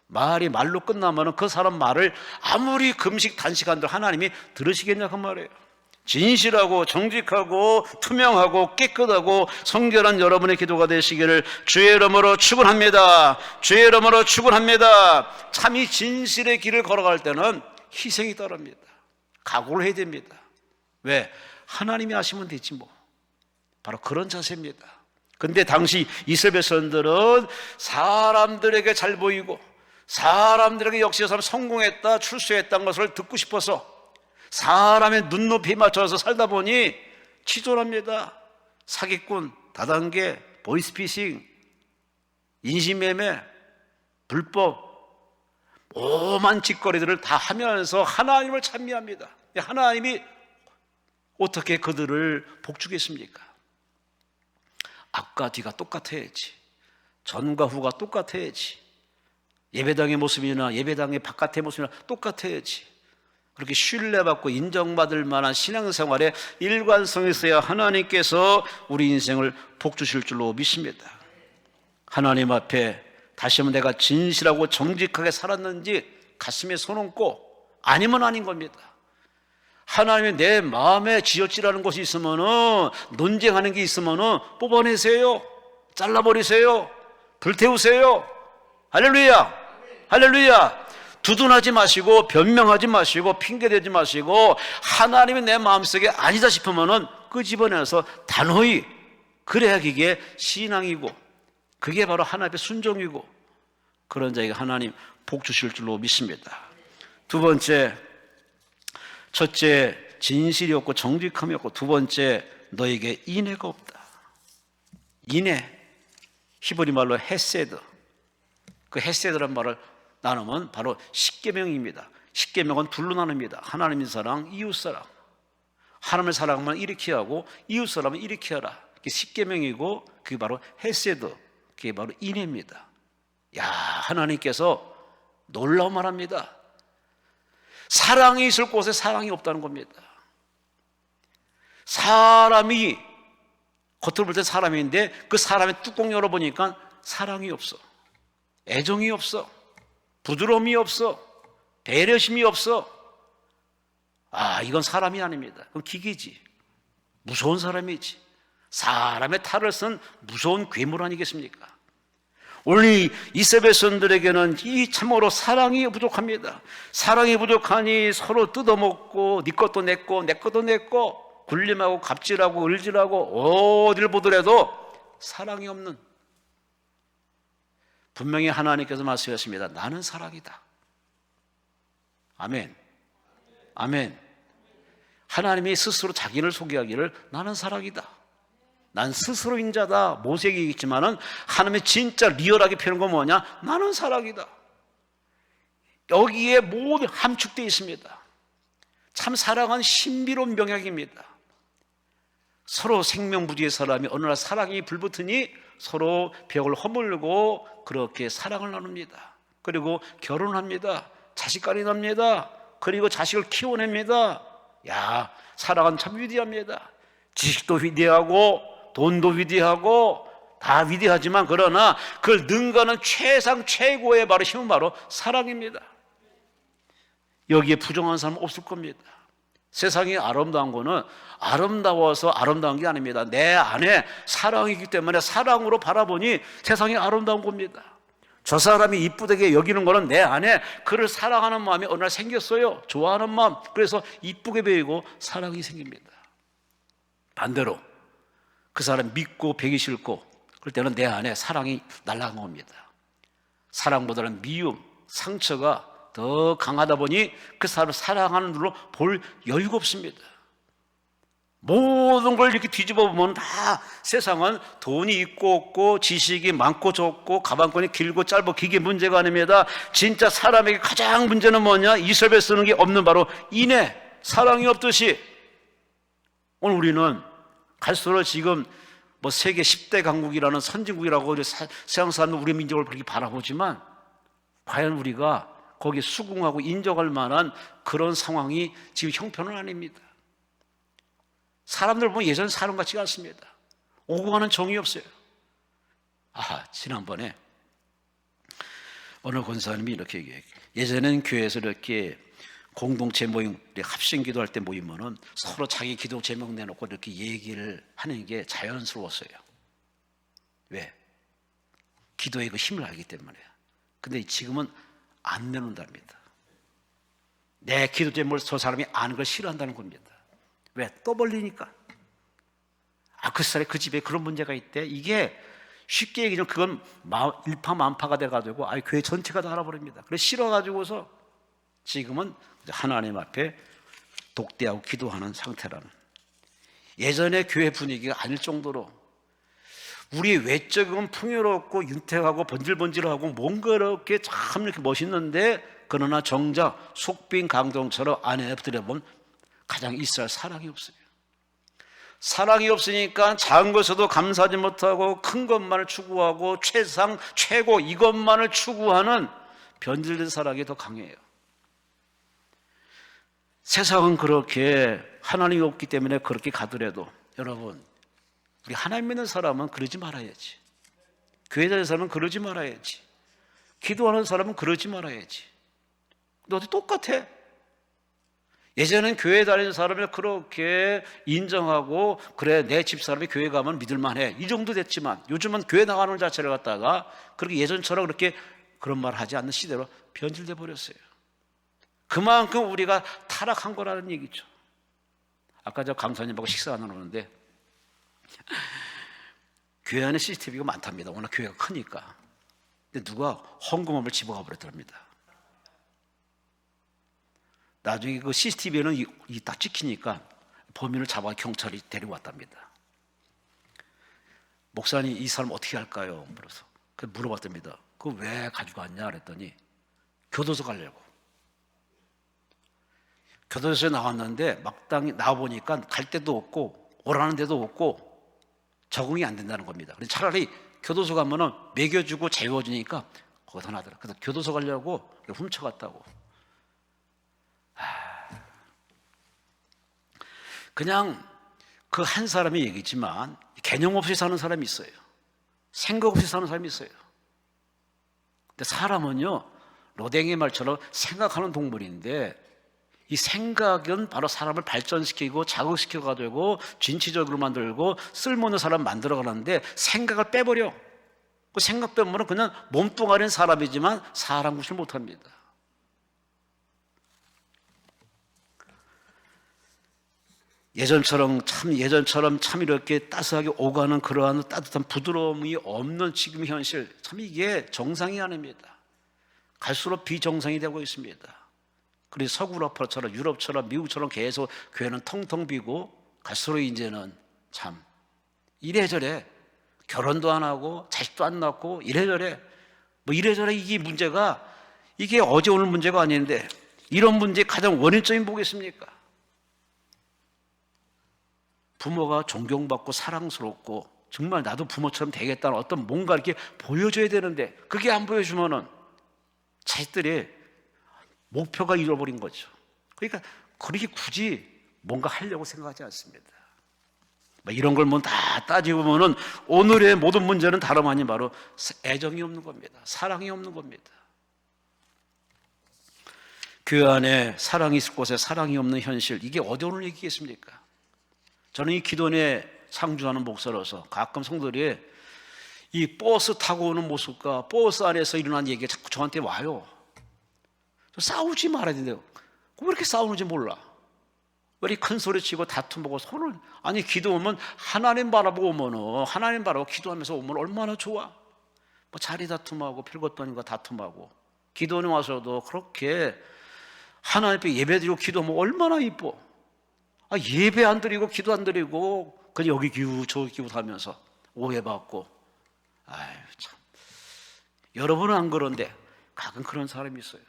말로 끝나면 그 사람 말을 아무리 금식 단식한들 하나님이 들으시겠냐 그 말이에요. 진실하고 정직하고 투명하고 깨끗하고 성결한 여러분의 기도가 되시기를 주의 이름으로 축원합니다. 주의 이름으로 축원합니다. 참이 진실의 길을 걸어갈 때는 희생이 따릅니다. 각오를 해야 됩니다. 왜? 하나님이 하시면 되지 뭐. 바로 그런 자세입니다. 근데 당시 이스라엘 백성들은 사람들에게 잘 보이고 사람들에게 역시서 성공했다, 출세했다는 것을 듣고 싶어서 사람의 눈높이에 맞춰서 살다 보니 치졸합니다. 사기꾼, 다단계, 보이스피싱, 인신매매, 불법, 오만 짓거리들을 다 하면서 하나님을 찬미합니다. 하나님이 어떻게 그들을 복주겠습니까? 앞과 뒤가 똑같아야지. 전과 후가 똑같아야지. 예배당의 모습이나 예배당의 바깥의 모습이나 똑같아야지. 그렇게 신뢰받고 인정받을 만한 신앙생활에 일관성이 있어야 하나님께서 우리 인생을 복주실 줄로 믿습니다. 하나님 앞에 다시 한번 내가 진실하고 정직하게 살았는지 가슴에 손 얹고 아니면 아닌 겁니다. 하나님이 내 마음에 지어지라는 것이 있으면은, 논쟁하는 게 있으면은 뽑아내세요. 잘라버리세요. 불태우세요. 할렐루야. 할렐루야. 두둔하지 마시고 변명하지 마시고 핑계대지 마시고 하나님이 내 마음속에 아니다 싶으면은 끄집어내서 단호히, 그래야 그게 신앙이고 그게 바로 하나님의 순종이고, 그런 자에게 하나님 복 주실 줄로 믿습니다. 두 번째, 첫째 진실이 없고 정직함이 없고, 두 번째 너에게 인애가 없다. 인애, 히브리 말로 헤세드. 그 헤세드란 말을 나누면 바로 십계명입니다. 십계명은 둘로 나눕니다. 하나님의 사랑, 이웃 사랑. 하나님을 사랑하면 이렇게 하고 이웃 사랑은 이렇게 하라. 그게 십계명이고, 그게 바로 헤세드, 그게 바로 인애입니다. 야, 하나님께서 놀라운 말합니다. 사랑이 있을 곳에 사랑이 없다는 겁니다. 사람이 겉으로 볼 때 사람인데 그 사람의 뚜껑 열어보니까 사랑이 없어, 애정이 없어, 부드러움이 없어, 배려심이 없어. 아, 이건 사람이 아닙니다. 그건 기계지. 무서운 사람이지. 사람의 탈을 쓴 무서운 괴물 아니겠습니까? 오늘 이세벨 선들에게는 이 참으로 사랑이 부족합니다. 사랑이 부족하니 서로 뜯어먹고 네 것도 내 거, 내 것도 내 거, 굴림하고 갑질하고 을질하고 어딜 보더라도 사랑이 없는, 분명히 하나님께서 말씀하셨습니다. 나는 사랑이다. 아멘. 아멘. 하나님이 스스로 자기를 소개하기를 나는 사랑이다, 난 스스로 인자다, 모세에게 얘기했지만은 하나님이 진짜 리얼하게 표현한 건 뭐냐? 나는 사랑이다. 여기에 모두 함축되어 있습니다. 참 사랑은 신비로운 명약입니다. 서로 생명부지의 사람이 어느 날 사랑이 불붙으니 서로 벽을 허물고 그렇게 사랑을 나눕니다. 그리고 결혼합니다. 자식간이 납니다. 그리고 자식을 키워냅니다. 야, 사랑은 참 위대합니다. 지식도 위대하고 돈도 위대하고 다 위대하지만, 그러나 그걸 능가하는 최상 최고의 바로 힘은 바로 사랑입니다. 여기에 부정한 사람은 없을 겁니다. 세상이 아름다운 거는 아름다워서 아름다운 게 아닙니다. 내 안에 사랑이 있기 때문에 사랑으로 바라보니 세상이 아름다운 겁니다. 저 사람이 이쁘게 여기는 거는 내 안에 그를 사랑하는 마음이 어느 날 생겼어요. 좋아하는 마음. 그래서 이쁘게 보이고 사랑이 생깁니다. 반대로 그 사람 믿고 배기 싫고 그럴 때는 내 안에 사랑이 날아간 겁니다. 사랑보다는 미움, 상처가 더 강하다 보니 그 사람을 사랑하는 눈으로 볼 여유가 없습니다. 모든 걸 이렇게 뒤집어 보면 다 세상은 돈이 있고 없고, 지식이 많고 적고, 가방끈이 길고 짧고, 기계 문제가 아닙니다. 진짜 사람에게 가장 문제는 뭐냐? 이설에 쓰는 게 없는 바로 인애, 사랑이 없듯이 오늘 우리는 갈수록 지금 뭐 세계 10대 강국이라는 선진국이라고 세상 사람들 우리 민족을 그렇게 바라보지만, 과연 우리가 거기에 수긍하고 인정할 만한 그런 상황이 지금 형편은 아닙니다. 사람들 보면 예전 사람 같지가 않습니다. 오고 가는 정이 없어요. 지난번에 어느 권사님이 이렇게 얘기해요. 예전에는 교회에서 이렇게 공동체 모임, 합심 기도할 때 모이면은 서로 자기 기도 제목 내놓고 이렇게 얘기를 하는 게 자연스러웠어요. 왜? 기도의 그 힘을 알기 때문에. 근데 지금은 안 내놓는답니다. 내 기도 제목을 저 사람이 아는 걸 싫어한다는 겁니다. 왜? 떠벌리니까. 그 사람이 그 집에 그런 문제가 있대. 이게 쉽게 얘기하면 그건 일파만파가 돼가지고 교회 전체가 다 알아버립니다. 그래서 싫어가지고서 지금은 하나님 앞에 독대하고 기도하는 상태라는. 예전에 교회 분위기가 아닐 정도로 우리 외적은 풍요롭고 윤택하고 번질번질하고 뭔가 이렇게 참 이렇게 멋있는데, 그러나 정작 속빈 강동처럼 안에 들여보면 가장 있어야 할 사랑이 없어요. 사랑이 없으니까 작은 것에도 감사하지 못하고 큰 것만을 추구하고 최상 최고 이것만을 추구하는 변질된 사랑이 더 강해요. 세상은 그렇게 하나님이 없기 때문에 그렇게 가더라도, 여러분, 우리 하나님 믿는 사람은 그러지 말아야지. 교회 다니는 사람은 그러지 말아야지. 기도하는 사람은 그러지 말아야지. 너도 똑같아. 예전엔 교회 다니는 사람을 그렇게 인정하고, 그래 내 집사람이 교회 가면 믿을만해, 이 정도 됐지만 요즘은 교회 나가는 자체를 갖다가 그렇게 예전처럼 그렇게 그런 말 하지 않는 시대로 변질돼 버렸어요. 그만큼 우리가 타락한 거라는 얘기죠. 아까 저 강사님하고 식사 안 하는데 교회 안에 CCTV가 많답니다. 워낙 교회가 크니까. 근데 누가 헌금함을 집어가 버렸답니다. 나중에 그 CCTV에는 딱 찍히니까 범인을 잡아 경찰이 데려왔답니다. 목사님, 이 사람 어떻게 할까요? 물어서 물어봤답니다. 그거 왜 가지고 왔냐 그랬더니 교도소 가려고. 교도소에 나왔는데 막당히 나와보니까 갈 데도 없고 오라는 데도 없고 적응이 안 된다는 겁니다. 그래서 차라리 교도소 가면은 먹여주고 재워주니까 거기다 놔둬라. 그래서 교도소 가려고 훔쳐갔다고. 그냥 그 한 사람이 얘기지만 개념 없이 사는 사람이 있어요. 생각 없이 사는 사람이 있어요. 근데 사람은요, 로댕의 말처럼 생각하는 동물인데, 이 생각은 바로 사람을 발전시키고 자극시켜가지고 진취적으로 만들고 쓸모없는 사람 만들어가는데, 생각을 빼버려. 그 생각 빼면 그냥 몸뚱아리는 사람이지만 사람 구실 못합니다. 예전처럼 참 이렇게 따스하게 오가는 그러한 따뜻한 부드러움이 없는 지금 현실, 참 이게 정상이 아닙니다. 갈수록 비정상이 되고 있습니다. 그리고 서구라처럼 유럽처럼 미국처럼 계속 교회는 텅텅 비고, 갈수록 이제는 참 이래저래 결혼도 안 하고 자식도 안 낳고 이래저래 이게 문제가, 이게 어제 오늘 문제가 아닌데, 이런 문제의 가장 원인점이 뭐겠습니까? 부모가 존경받고 사랑스럽고 정말 나도 부모처럼 되겠다는 어떤 뭔가 이렇게 보여줘야 되는데, 그게 안 보여주면은 자식들이 목표가 잃어버린 거죠. 그러니까 그렇게 굳이 뭔가 하려고 생각하지 않습니다. 이런 걸 뭐 다 따지고 보면은 오늘의 모든 문제는 다름 아닌 바로 애정이 없는 겁니다. 사랑이 없는 겁니다. 교회 안에 사랑이 있을 곳에 사랑이 없는 현실, 이게 어디 오늘 얘기겠습니까? 저는 이 기도원에 상주하는 목사로서 가끔 성도들이 이 버스 타고 오는 모습과 버스 안에서 일어난 얘기가 자꾸 저한테 와요. 싸우지 말아야 된대요. 왜 이렇게 싸우는지 몰라. 왜 이렇게 큰 소리 치고 다툼하고 손을, 아니 기도 오면 하나님 바라보고 오면, 하나님 바라보고 기도하면서 오면 얼마나 좋아. 뭐 자리 다툼하고 별것도 아닌 거 다툼하고, 기도원에 와서도 그렇게 하나님 앞에 예배드리고 기도하면 얼마나 이뻐. 예배 안 드리고 기도 안 드리고 그냥 여기 기우 저기 기우 하면서 오해받고. 아유 참, 여러분은 안 그런데 가끔 그런 사람이 있어요.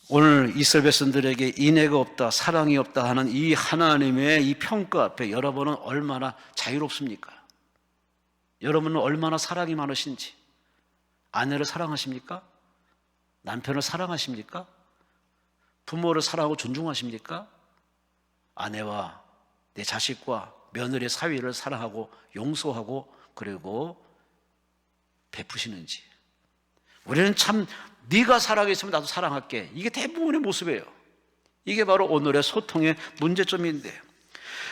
오늘 이스라엘 백성들에게 인애가 없다, 사랑이 없다 하는 이 하나님의 이 평가 앞에 여러분은 얼마나 자유롭습니까? 여러분은 얼마나 사랑이 많으신지. 아내를 사랑하십니까? 남편을 사랑하십니까? 부모를 사랑하고 존중하십니까? 아내와 내 자식과 며느리 사위를 사랑하고 용서하고 그리고 베푸시는지. 우리는 참 네가 사랑했으면 나도 사랑할게, 이게 대부분의 모습이에요. 이게 바로 오늘의 소통의 문제점인데,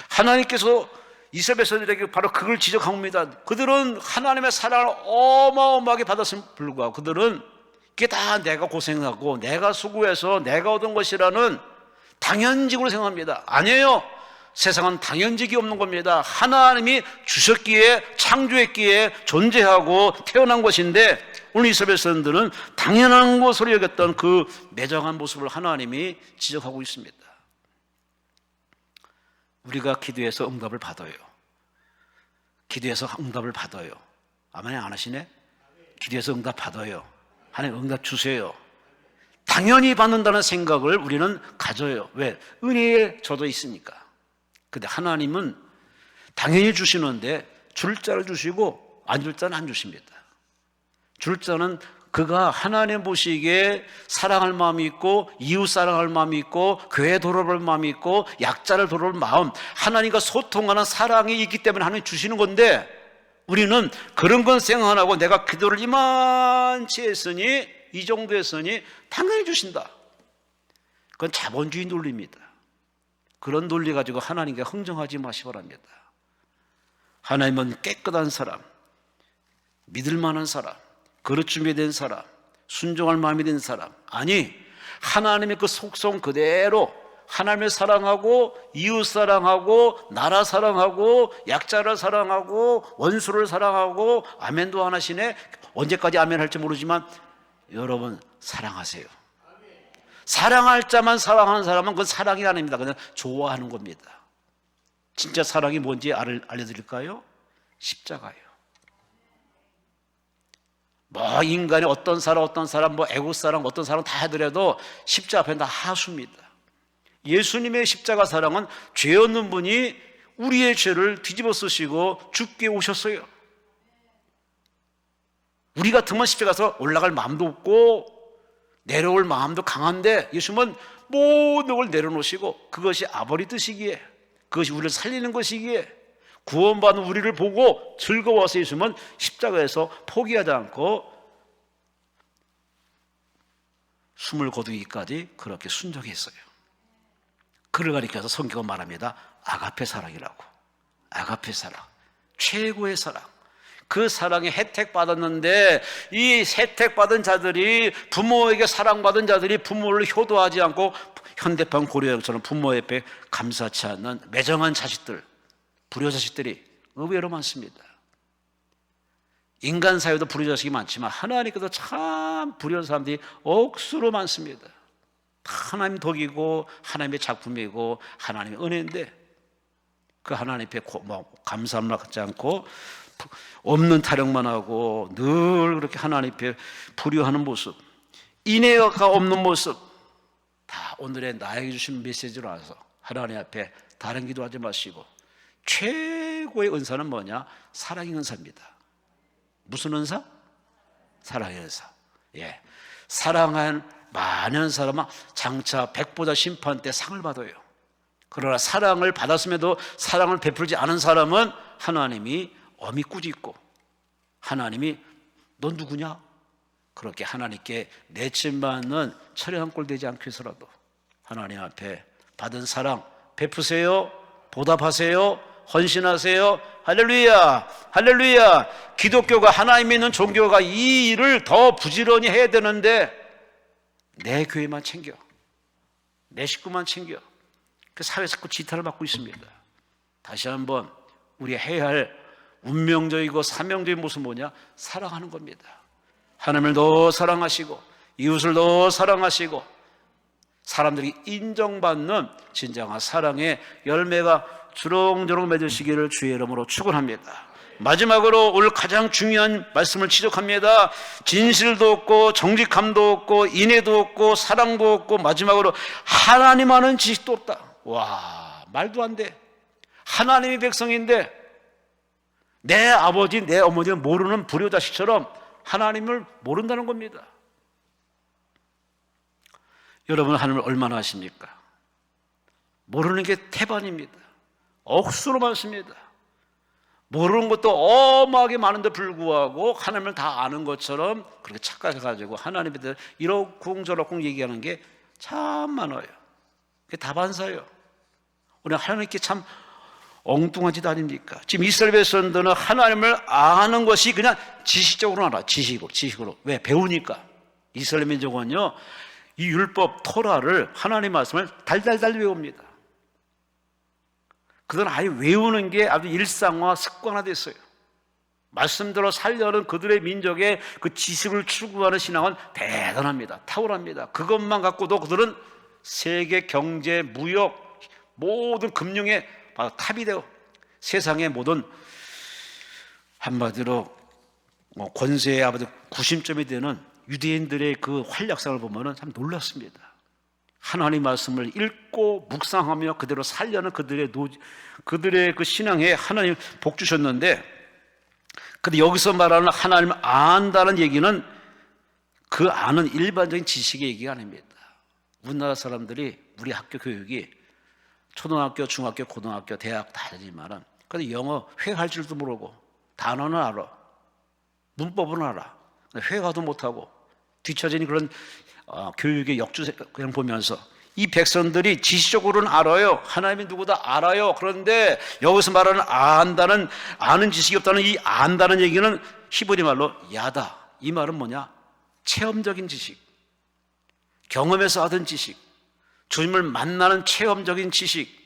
하나님께서 이스라엘 백성들에게 바로 그걸 지적합니다. 그들은 하나님의 사랑을 어마어마하게 받았음에 불구하고 그들은 이게 다 내가 고생하고 내가 수고해서 내가 얻은 것이라는 당연직으로 생각합니다. 아니에요. 세상은 당연직이 없는 겁니다. 하나님이 주셨기에 창조했기에 존재하고 태어난 것인데, 오늘 이스라엘 백성들은 당연한 것으로 여겼던 그 매정한 모습을 하나님이 지적하고 있습니다. 우리가 기도해서 응답을 받아요. 기도해서 응답을 받아요. 아멘 안 하시네? 기도해서 응답 받아요. 하나님 응답 주세요. 당연히 받는다는 생각을 우리는 가져요. 왜? 은혜에 젖어 있으니까. 근데 하나님은 당연히 주시는데 줄 자를 주시고 안 줄 자는 안 주십니다. 줄 자는 그가 하나님 보시기에 사랑할 마음이 있고 이웃 사랑할 마음이 있고 교회 돌아볼 마음이 있고 약자를 돌아볼 마음, 하나님과 소통하는 사랑이 있기 때문에 하나님 주시는 건데, 우리는 그런 건 생각 안 하고 내가 기도를 이만치 했으니, 이 정도 했으니 당연히 주신다. 그건 자본주의 논리입니다. 그런 논리 가지고 하나님께 흥정하지 마시기 바랍니다. 하나님은 깨끗한 사람, 믿을 만한 사람, 그릇 준비된 사람, 순종할 마음이 된 사람, 아니 하나님의 그 속성 그대로 하나님을 사랑하고 이웃 사랑하고 나라 사랑하고 약자를 사랑하고 원수를 사랑하고, 아멘도 안 하시네. 언제까지 아멘 할지 모르지만 여러분 사랑하세요. 사랑할 자만 사랑하는 사람은 그건 사랑이 아닙니다. 그냥 좋아하는 겁니다. 진짜 사랑이 뭔지 알려드릴까요? 십자가예요. 뭐 인간의 어떤 사람 뭐 애국 사랑 어떤 사람 다 하더라도 십자가 앞에 다 하수입니다. 예수님의 십자가 사랑은 죄 없는 분이 우리의 죄를 뒤집어 쓰시고 죽게 오셨어요. 우리 같으면 십자가에서 올라갈 마음도 없고 내려올 마음도 강한데, 예수님은 모든 걸 내려놓으시고 그것이 아버지 뜻이기에, 그것이 우리를 살리는 것이기에, 구원받은 우리를 보고 즐거워서 예수님은 십자가에서 포기하지 않고 숨을 거두기까지 그렇게 순종했어요. 그를 가리켜서 성경은 말합니다. 아가페 사랑이라고. 아가페 사랑, 최고의 사랑. 그 사랑에 혜택받았는데, 이 혜택받은 자들이, 부모에게 사랑받은 자들이 부모를 효도하지 않고 현대판 고려형처럼 부모 옆에 감사치 않는 매정한 자식들, 불효자식들이 의외로 많습니다. 인간 사회도 불효자식이 많지만 하나님께도 참 불효한 사람들이 억수로 많습니다. 하나님 덕이고 하나님의 작품이고 하나님의 은혜인데, 그 하나님 앞에 감사함을 갖지 않고 없는 타령만 하고 늘 그렇게 하나님 앞에 불효하는 모습, 인애가 없는 모습, 다 오늘의 나에게 주신 메시지로 와서 하나님 앞에 다른 기도하지 마시고, 최고의 은사는 뭐냐? 사랑의 은사입니다. 무슨 은사? 사랑의 은사. 예, 사랑한 많은 사람은 장차 백보자 심판 때 상을 받아요. 그러나 사랑을 받았음에도 사랑을 베풀지 않은 사람은 하나님이 엄히 꾸짖고, 하나님이 넌 누구냐? 그렇게 하나님께 내침받는 철회한 꼴 되지 않기 위해서라도 하나님 앞에 받은 사랑 베푸세요. 보답하세요. 헌신하세요. 할렐루야, 할렐루야. 기독교가, 하나님 믿는 종교가 이 일을 더 부지런히 해야 되는데 내 교회만 챙겨, 내 식구만 챙겨, 그 사회에서 그 지탄을 받고 있습니다. 다시 한번 우리 해야 할 운명적이고 사명적인 모습은 뭐냐? 사랑하는 겁니다. 하나님을 더 사랑하시고 이웃을 더 사랑하시고 사람들이 인정받는 진정한 사랑의 열매가 주렁주렁 맺으시기를 주의 이름으로 축원합니다. 마지막으로 오늘 가장 중요한 말씀을 지적합니다. 진실도 없고 정직함도 없고 인애도 없고 사랑도 없고 마지막으로 하나님 아는 지식도 없다. 와, 말도 안 돼. 하나님의 백성인데 내 아버지 내 어머니가 모르는 불효자식처럼 하나님을 모른다는 겁니다. 여러분, 하나님을 얼마나 아십니까? 모르는 게 태반입니다. 억수로 많습니다. 모르는 것도 어마하게 많은데 불구하고 하나님을 다 아는 것처럼 그렇게 착각해가지고 하나님에 대해 이러쿵저러쿵 얘기하는 게 참 많아요. 그게 다반사예요. 우리 하나님께 참 엉뚱한 짓 아닙니까? 지금 이스라엘 백성들은 하나님을 아는 것이 그냥 지식적으로 알아. 지식으로. 왜? 배우니까. 이스라엘 민족은요, 이 율법 토라를, 하나님의 말씀을 달달달 외웁니다. 그건 아예 외우는 게 아주 일상화, 습관화 됐어요. 말씀대로 살려는 그들의 민족의 그 지식을 추구하는 신앙은 대단합니다. 탁월합니다. 그것만 갖고도 그들은 세계 경제, 무역, 모든 금융의 탑이 되고 세상의 모든 한마디로 권세의 아버지 구심점이 되는 유대인들의 그 활약상을 보면 참 놀랐습니다. 하나님 말씀을 읽고 묵상하며 그대로 살려는 그들의 그 신앙에 하나님 복 주셨는데, 근데 여기서 말하는 하나님을 안다는 얘기는 그 아는 일반적인 지식의 얘기가 아닙니다. 우리나라 사람들이 우리 학교 교육이 초등학교, 중학교, 고등학교, 대학 다 하지만은 근데 영어 회화할 줄도 모르고 단어는 알아, 문법은 알아, 회화도 못하고 뒤처진 그런 교육의 역주 그냥 보면서 이 백성들이 지식적으로는 알아요. 하나님이 누구다 알아요. 그런데 여기서 말하는 안다는, 아는 지식이 없다는 이 안다는 얘기는 히브리 말로 야다. 이 말은 뭐냐? 체험적인 지식, 경험에서 얻은 지식, 주님을 만나는 체험적인 지식.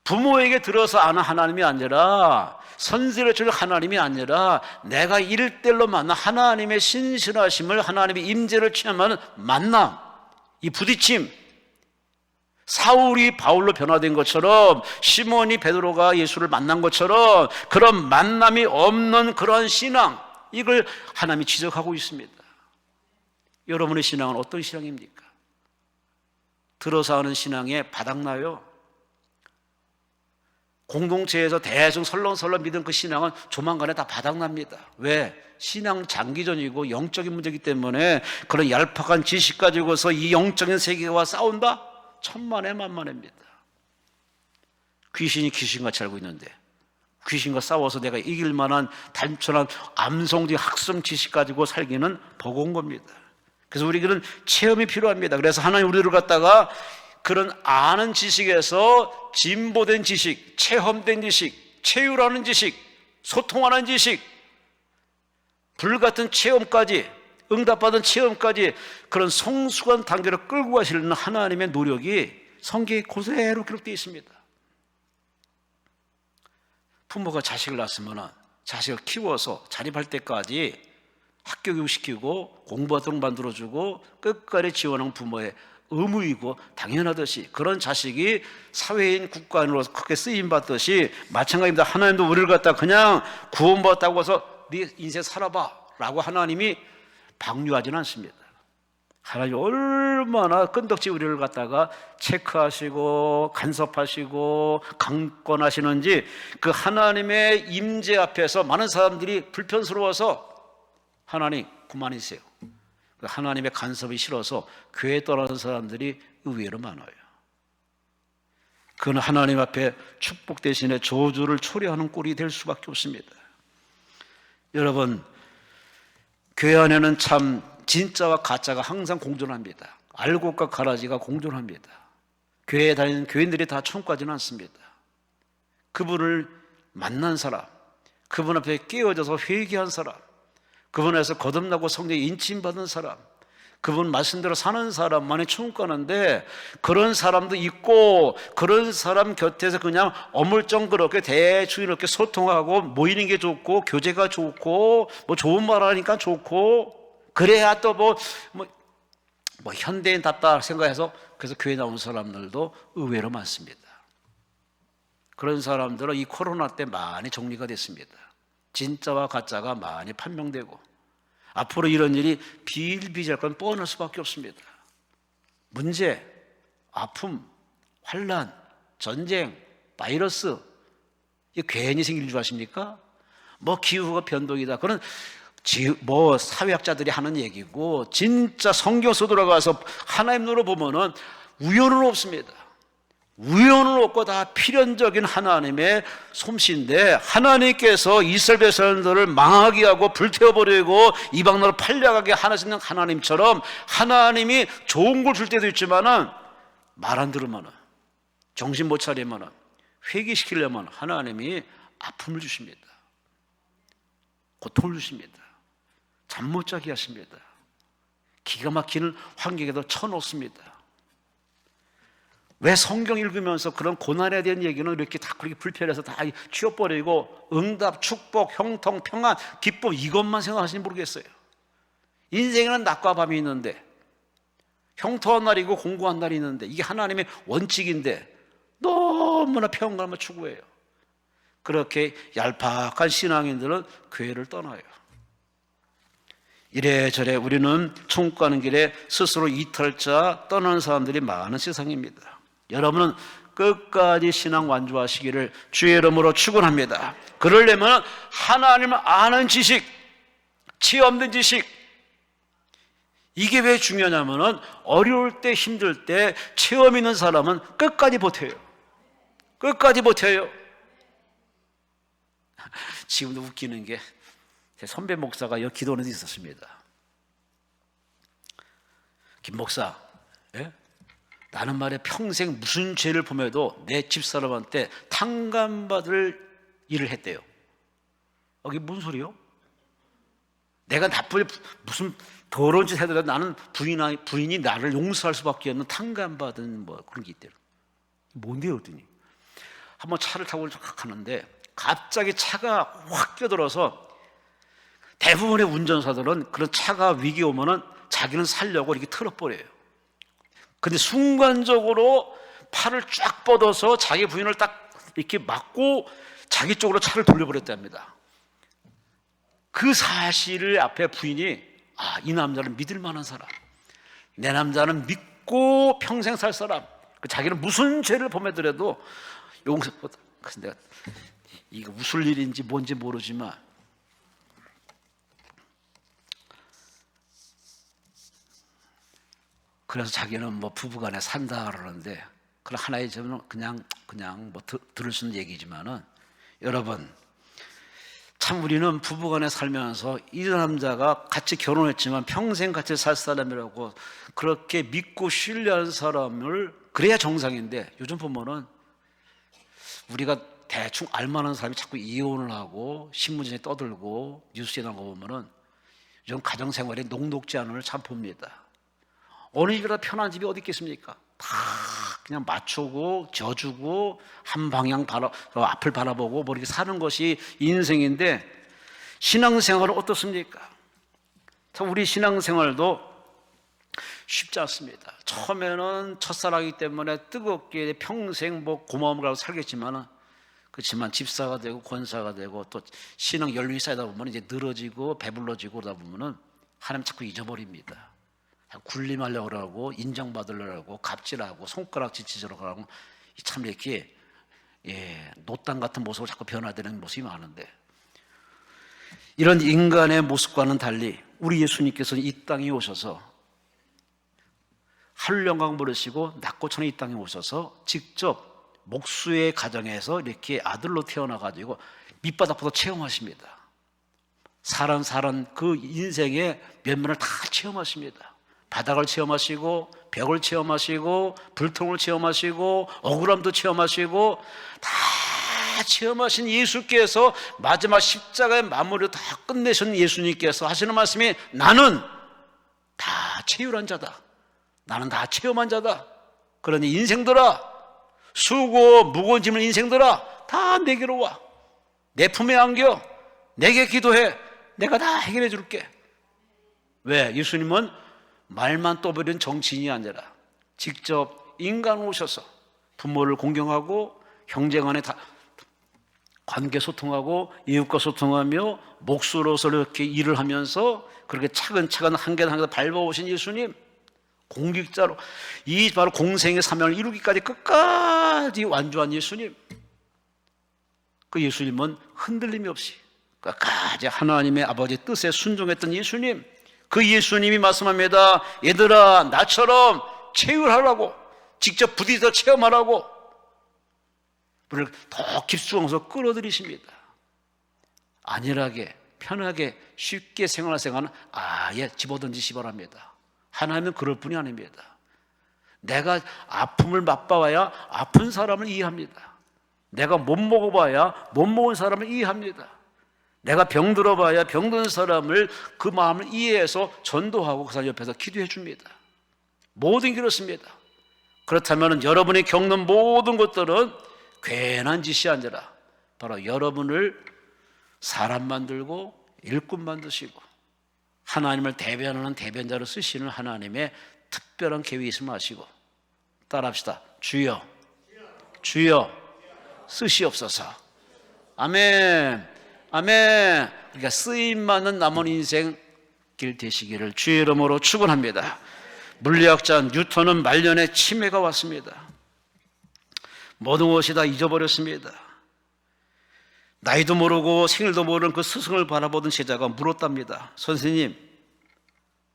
부모에게 들어서 아는 하나님이 아니라, 선생을 줄 하나님이 아니라, 내가 일대일로 만나 하나님의 신실하심을, 하나님의 임재를 체험하는 만남, 이 부딪힘. 사울이 바울로 변화된 것처럼, 시몬이 베드로가 예수를 만난 것처럼 그런 만남이 없는 그런 신앙, 이걸 하나님이 지적하고 있습니다. 여러분의 신앙은 어떤 신앙입니까? 들어서 하는 신앙에 바닥나요. 공동체에서 대충 설렁설렁 믿은 그 신앙은 조만간에 다 바닥납니다. 왜? 신앙 장기전이고 영적인 문제이기 때문에 그런 얄팍한 지식 가지고서 이 영적인 세계와 싸운다? 천만에 만만합니다. 귀신이 귀신같이 알고 있는데 귀신과 싸워서 내가 이길 만한 단순한 암송적 학습 지식 가지고 살기는 버거운 겁니다. 그래서 우리에게는 체험이 필요합니다. 그래서 하나님 우리를 갖다가 그런 아는 지식에서 진보된 지식, 체험된 지식, 체유라는 지식, 소통하는 지식, 불같은 체험까지, 응답받은 체험까지 그런 성숙한 단계로 끌고 가시려는 하나님의 노력이 성경에 그대로 기록되어 있습니다. 부모가 자식을 낳았으면 자식을 키워서 자립할 때까지 학교 교육시키고 공부하도록 만들어주고 끝까지 지원하는 부모의 의무이고 당연하듯이 그런 자식이 사회인 국가인으로 크게 쓰임받듯이 마찬가지입니다. 하나님도 우리를 갖다 그냥 구원받았다고 해서 네 인생 살아봐 라고 하나님이 방류하지는 않습니다. 하나님이 얼마나 끈덕지 우리를 갖다가 체크하시고 간섭하시고 강권하시는지 그 하나님의 임재 앞에서 많은 사람들이 불편스러워서 하나님 그만이세요. 하나님의 간섭이 싫어서 교회 떠나는 사람들이 의외로 많아요. 그는 하나님 앞에 축복 대신에 저주를 초래하는 꼴이 될 수밖에 없습니다. 여러분, 교회 안에는 참 진짜와 가짜가 항상 공존합니다. 알곡과 가라지가 공존합니다. 교회에 다니는 교인들이 다 천국하지는 않습니다. 그분을 만난 사람, 그분 앞에 깨어져서 회개한 사람, 그분에서 거듭나고 성령에 인침받은 사람, 그분 말씀대로 사는 사람만이 천국 가는데 그런 사람도 있고 그런 사람 곁에서 그냥 어물쩡그렇게 대충 이렇게 소통하고 모이는 게 좋고 교제가 좋고 뭐 좋은 말 하니까 좋고 그래야 또 뭐 현대인답다 생각해서 그래서 교회 나온 사람들도 의외로 많습니다. 그런 사람들은 이 코로나 때 많이 정리가 됐습니다. 진짜와 가짜가 많이 판명되고 앞으로 이런 일이 비일비재할 건 뻔할 수밖에 없습니다. 문제, 아픔, 환난, 전쟁, 바이러스 이게 괜히 생길 줄 아십니까? 뭐 기후가 변동이다. 그런 뭐 사회학자들이 하는 얘기고 진짜 성경 속 들어가서 하나님 눈으로 보면은 우연은 없습니다. 우연은 없고 다 필연적인 하나님의 솜씨인데 하나님께서 이스라엘 백성들을 망하게 하고 불태워버리고 이방 나라로 팔려가게 하시는 하나님처럼 하나님이 좋은 걸 줄 때도 있지만은 말 안 들으면은 정신 못 차리면은 회개시키려면 하나님이 아픔을 주십니다. 고통을 주십니다. 잠 못 자게 하십니다. 기가 막히는 환경에도 쳐놓습니다. 왜 성경 읽으면서 그런 고난에 대한 얘기는 이렇게 다 그렇게 불편해서 다 치워버리고 응답, 축복, 형통, 평안, 기쁨 이것만 생각하시는지 모르겠어요. 인생에는 낮과 밤이 있는데 형통한 날이 있고 공고한 날이 있는데 이게 하나님의 원칙인데 너무나 평안감을 추구해요. 그렇게 얄팍한 신앙인들은 교회를 떠나요. 이래저래 우리는 천국 가는 길에 스스로 이탈자 떠나는 사람들이 많은 세상입니다. 여러분은 끝까지 신앙 완주하시기를 주의 이름으로 축원합니다. 그러려면 하나님을 아는 지식, 지혜 없는 지식, 이게 왜 중요하냐면은 어려울 때 힘들 때 체험 있는 사람은 끝까지 버텨요. 끝까지 버텨요. 지금도 웃기는 게 제 선배 목사가 여기 기도하는 데 있었습니다. 김 목사, 예? 나는 말이야 평생 무슨 죄를 범해도 내 집사람한테 탕감받을 일을 했대요. 이게 무슨 소리요? 내가 나쁜 무슨 더러운 짓 해도 나는 부인이 나를 용서할 수밖에 없는 탕감받은 뭐 그런 게 있대요. 뭔데요? 그랬더니 한번 차를 타고 가는데 갑자기 차가 확 끼어들어서 대부분의 운전사들은 그런 차가 위기 오면은 자기는 살려고 이렇게 틀어버려요. 근데 순간적으로 팔을 쫙 뻗어서 자기 부인을 딱 이렇게 막고 자기 쪽으로 차를 돌려버렸답니다. 그 사실을 앞에 부인이 이 남자는 믿을 만한 사람, 내 남자는 믿고 평생 살 사람, 자기는 무슨 죄를 범하더라도 용서. 근데 이거 웃을 일인지 뭔지 모르지만 그래서 자기는 뭐 부부간에 산다 그러는데 그런 하나의 점은 그냥 뭐 들을 수 있는 얘기지만은 여러분 참 우리는 부부간에 살면서 이 남자가 같이 결혼했지만 평생 같이 살 사람이라고 그렇게 믿고 신뢰하는 사람을 그래야 정상인데 요즘 보면은 우리가 대충 알만한 사람이 자꾸 이혼을 하고 신문지에 떠들고 뉴스에 나온 거 보면은 요즘 가정생활에 녹록지 않은 걸 참 봅니다. 어느 집이라 편한 집이 어디 있겠습니까? 다 그냥 맞추고 져주고 한 방향 앞을 바라보고 뭐 이렇게 사는 것이 인생인데 신앙생활은 어떻습니까? 참 우리 신앙생활도 쉽지 않습니다. 처음에는 첫사랑이기 때문에 뜨겁게 평생 뭐 고마움을 가지고 살겠지만은 그렇지만 집사가 되고 권사가 되고 또 신앙 연륜이 쌓이다 보면 이제 늘어지고 배불러지고 그러다 보면은 하나님 자꾸 잊어버립니다. 군림하려고 그러고 인정받으려고 하고 갑질하고 손가락질 지으려고 하고 참 이렇게 노땅 같은 모습으로 자꾸 변화되는 모습이 많은데 이런 인간의 모습과는 달리 우리 예수님께서는 이 땅에 오셔서 한량강 버리시고 낙고천에 이 땅에 오셔서 직접 목수의 가정에서 이렇게 아들로 태어나가지고 밑바닥부터 체험하십니다. 사람 그 인생의 면면을 다 체험하십니다. 바닥을 체험하시고 벽을 체험하시고 불통을 체험하시고 억울함도 체험하시고 다 체험하신 예수께서 마지막 십자가의 마무리를 다 끝내신 예수님께서 하시는 말씀이 나는 다 체휼한 자다. 나는 다 체험한 자다. 그러니 인생들아 수고 무거운 짐을 인생들아 다 내게로 와. 내 품에 안겨. 내게 기도해. 내가 다 해결해 줄게. 왜? 예수님은 말만 떠버린 정치인이 아니라 직접 인간으로 오셔서 부모를 공경하고 형제간에 관계 소통하고 이웃과 소통하며 목수로서 이렇게 일을 하면서 그렇게 차근차근 한 계단 한 계단 밟아오신 예수님, 공직자로 이 바로 공생의 사명을 이루기까지 끝까지 완주한 예수님, 그 예수님은 흔들림이 없이 끝까지 하나님의 아버지 뜻에 순종했던 예수님, 그 예수님이 말씀합니다. 얘들아 나처럼 체휼하라고, 직접 부딪혀 체험하라고 우리를 더 깊숙함에서 끌어들이십니다. 안일하게 편하게 쉽게 생활할 생각은 아예 집어던지시 바랍니다. 하나님은 그럴 뿐이 아닙니다. 내가 아픔을 맛봐야 아픈 사람을 이해합니다. 내가 못 먹어봐야 못 먹은 사람을 이해합니다. 내가 병들어봐야 병든 사람을 그 마음을 이해해서 전도하고 그 사람 옆에서 기도해 줍니다. 모든 게 그렇습니다. 그렇다면 여러분이 겪는 모든 것들은 괜한 짓이 아니라 바로 여러분을 사람 만들고 일꾼 만드시고 하나님을 대변하는 대변자로 쓰시는 하나님의 특별한 계획이 있음을 아시고 따라합시다. 주여, 주여 쓰시옵소서. 아멘. 아멘. 그러니까 쓰임받는 남은 인생 길 되시기를 주의 이름으로 축원합니다. 물리학자 뉴턴은 말년에 치매가 왔습니다. 모든 것이 다 잊어버렸습니다. 나이도 모르고 생일도 모르는 그 스승을 바라보던 제자가 물었답니다. 선생님,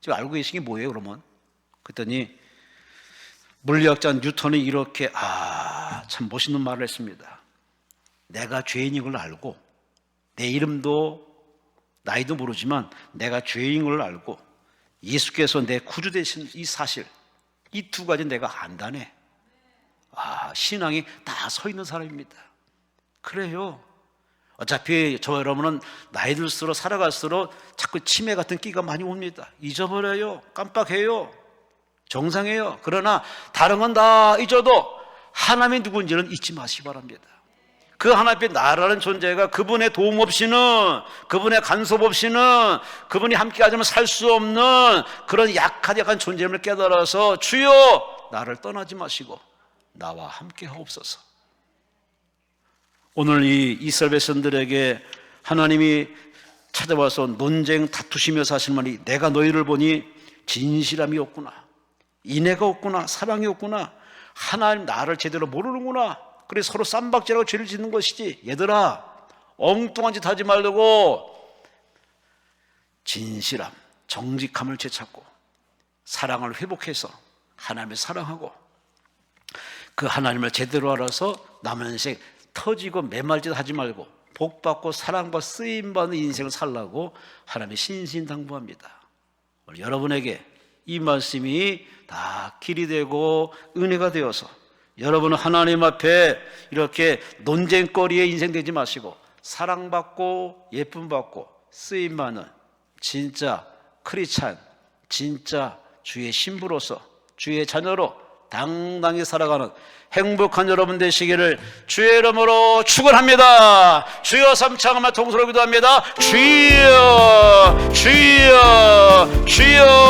지금 알고 계신 게 뭐예요 그러면? 그랬더니 물리학자 뉴턴이 이렇게 참 멋있는 말을 했습니다. 내가 죄인인 걸 알고, 내 이름도 나이도 모르지만 내가 죄인인 걸 알고 예수께서 내 구주 되신 이 사실, 이 두 가지 내가 안다네. 신앙이 다 서 있는 사람입니다. 그래요. 어차피 저 여러분은 나이 들수록 살아갈수록 자꾸 치매 같은 끼가 많이 옵니다. 잊어버려요. 깜빡해요. 정상이에요. 그러나 다른 건 다 잊어도 하나님이 누군지는 잊지 마시기 바랍니다. 그 하나님의 나라는 존재가 그분의 도움 없이는, 그분의 간섭 없이는, 그분이 함께 하자면 살 수 없는 그런 약한 존재임을 깨달아서 주여 나를 떠나지 마시고 나와 함께 하옵소서. 오늘 이 이스라엘 백성들에게 하나님이 찾아와서 논쟁 다투시며 사실 말이, 내가 너희를 보니 진실함이 없구나, 인애가 없구나, 사랑이 없구나, 하나님 나를 제대로 모르는구나. 그래 서로 쌈박질하고 죄를 짓는 것이지. 얘들아, 엉뚱한 짓 하지 말고 진실함, 정직함을 되찾고 사랑을 회복해서 하나님을 사랑하고 그 하나님을 제대로 알아서 남은 인생 터지고 메말짓 하지 말고 복받고 사랑과 쓰임받는 인생을 살라고 하나님이 신신당부합니다. 오늘 여러분에게 이 말씀이 다 길이 되고 은혜가 되어서 여러분은 하나님 앞에 이렇게 논쟁거리에 인생 되지 마시고 사랑받고 예쁨받고 쓰임받는 진짜 크리스찬, 진짜 주의 신부로서 주의 자녀로 당당히 살아가는 행복한 여러분 되시기를 주의 이름으로 축원합니다. 주여 삼창하며 통성으로 기도합니다. 주여 주여 주여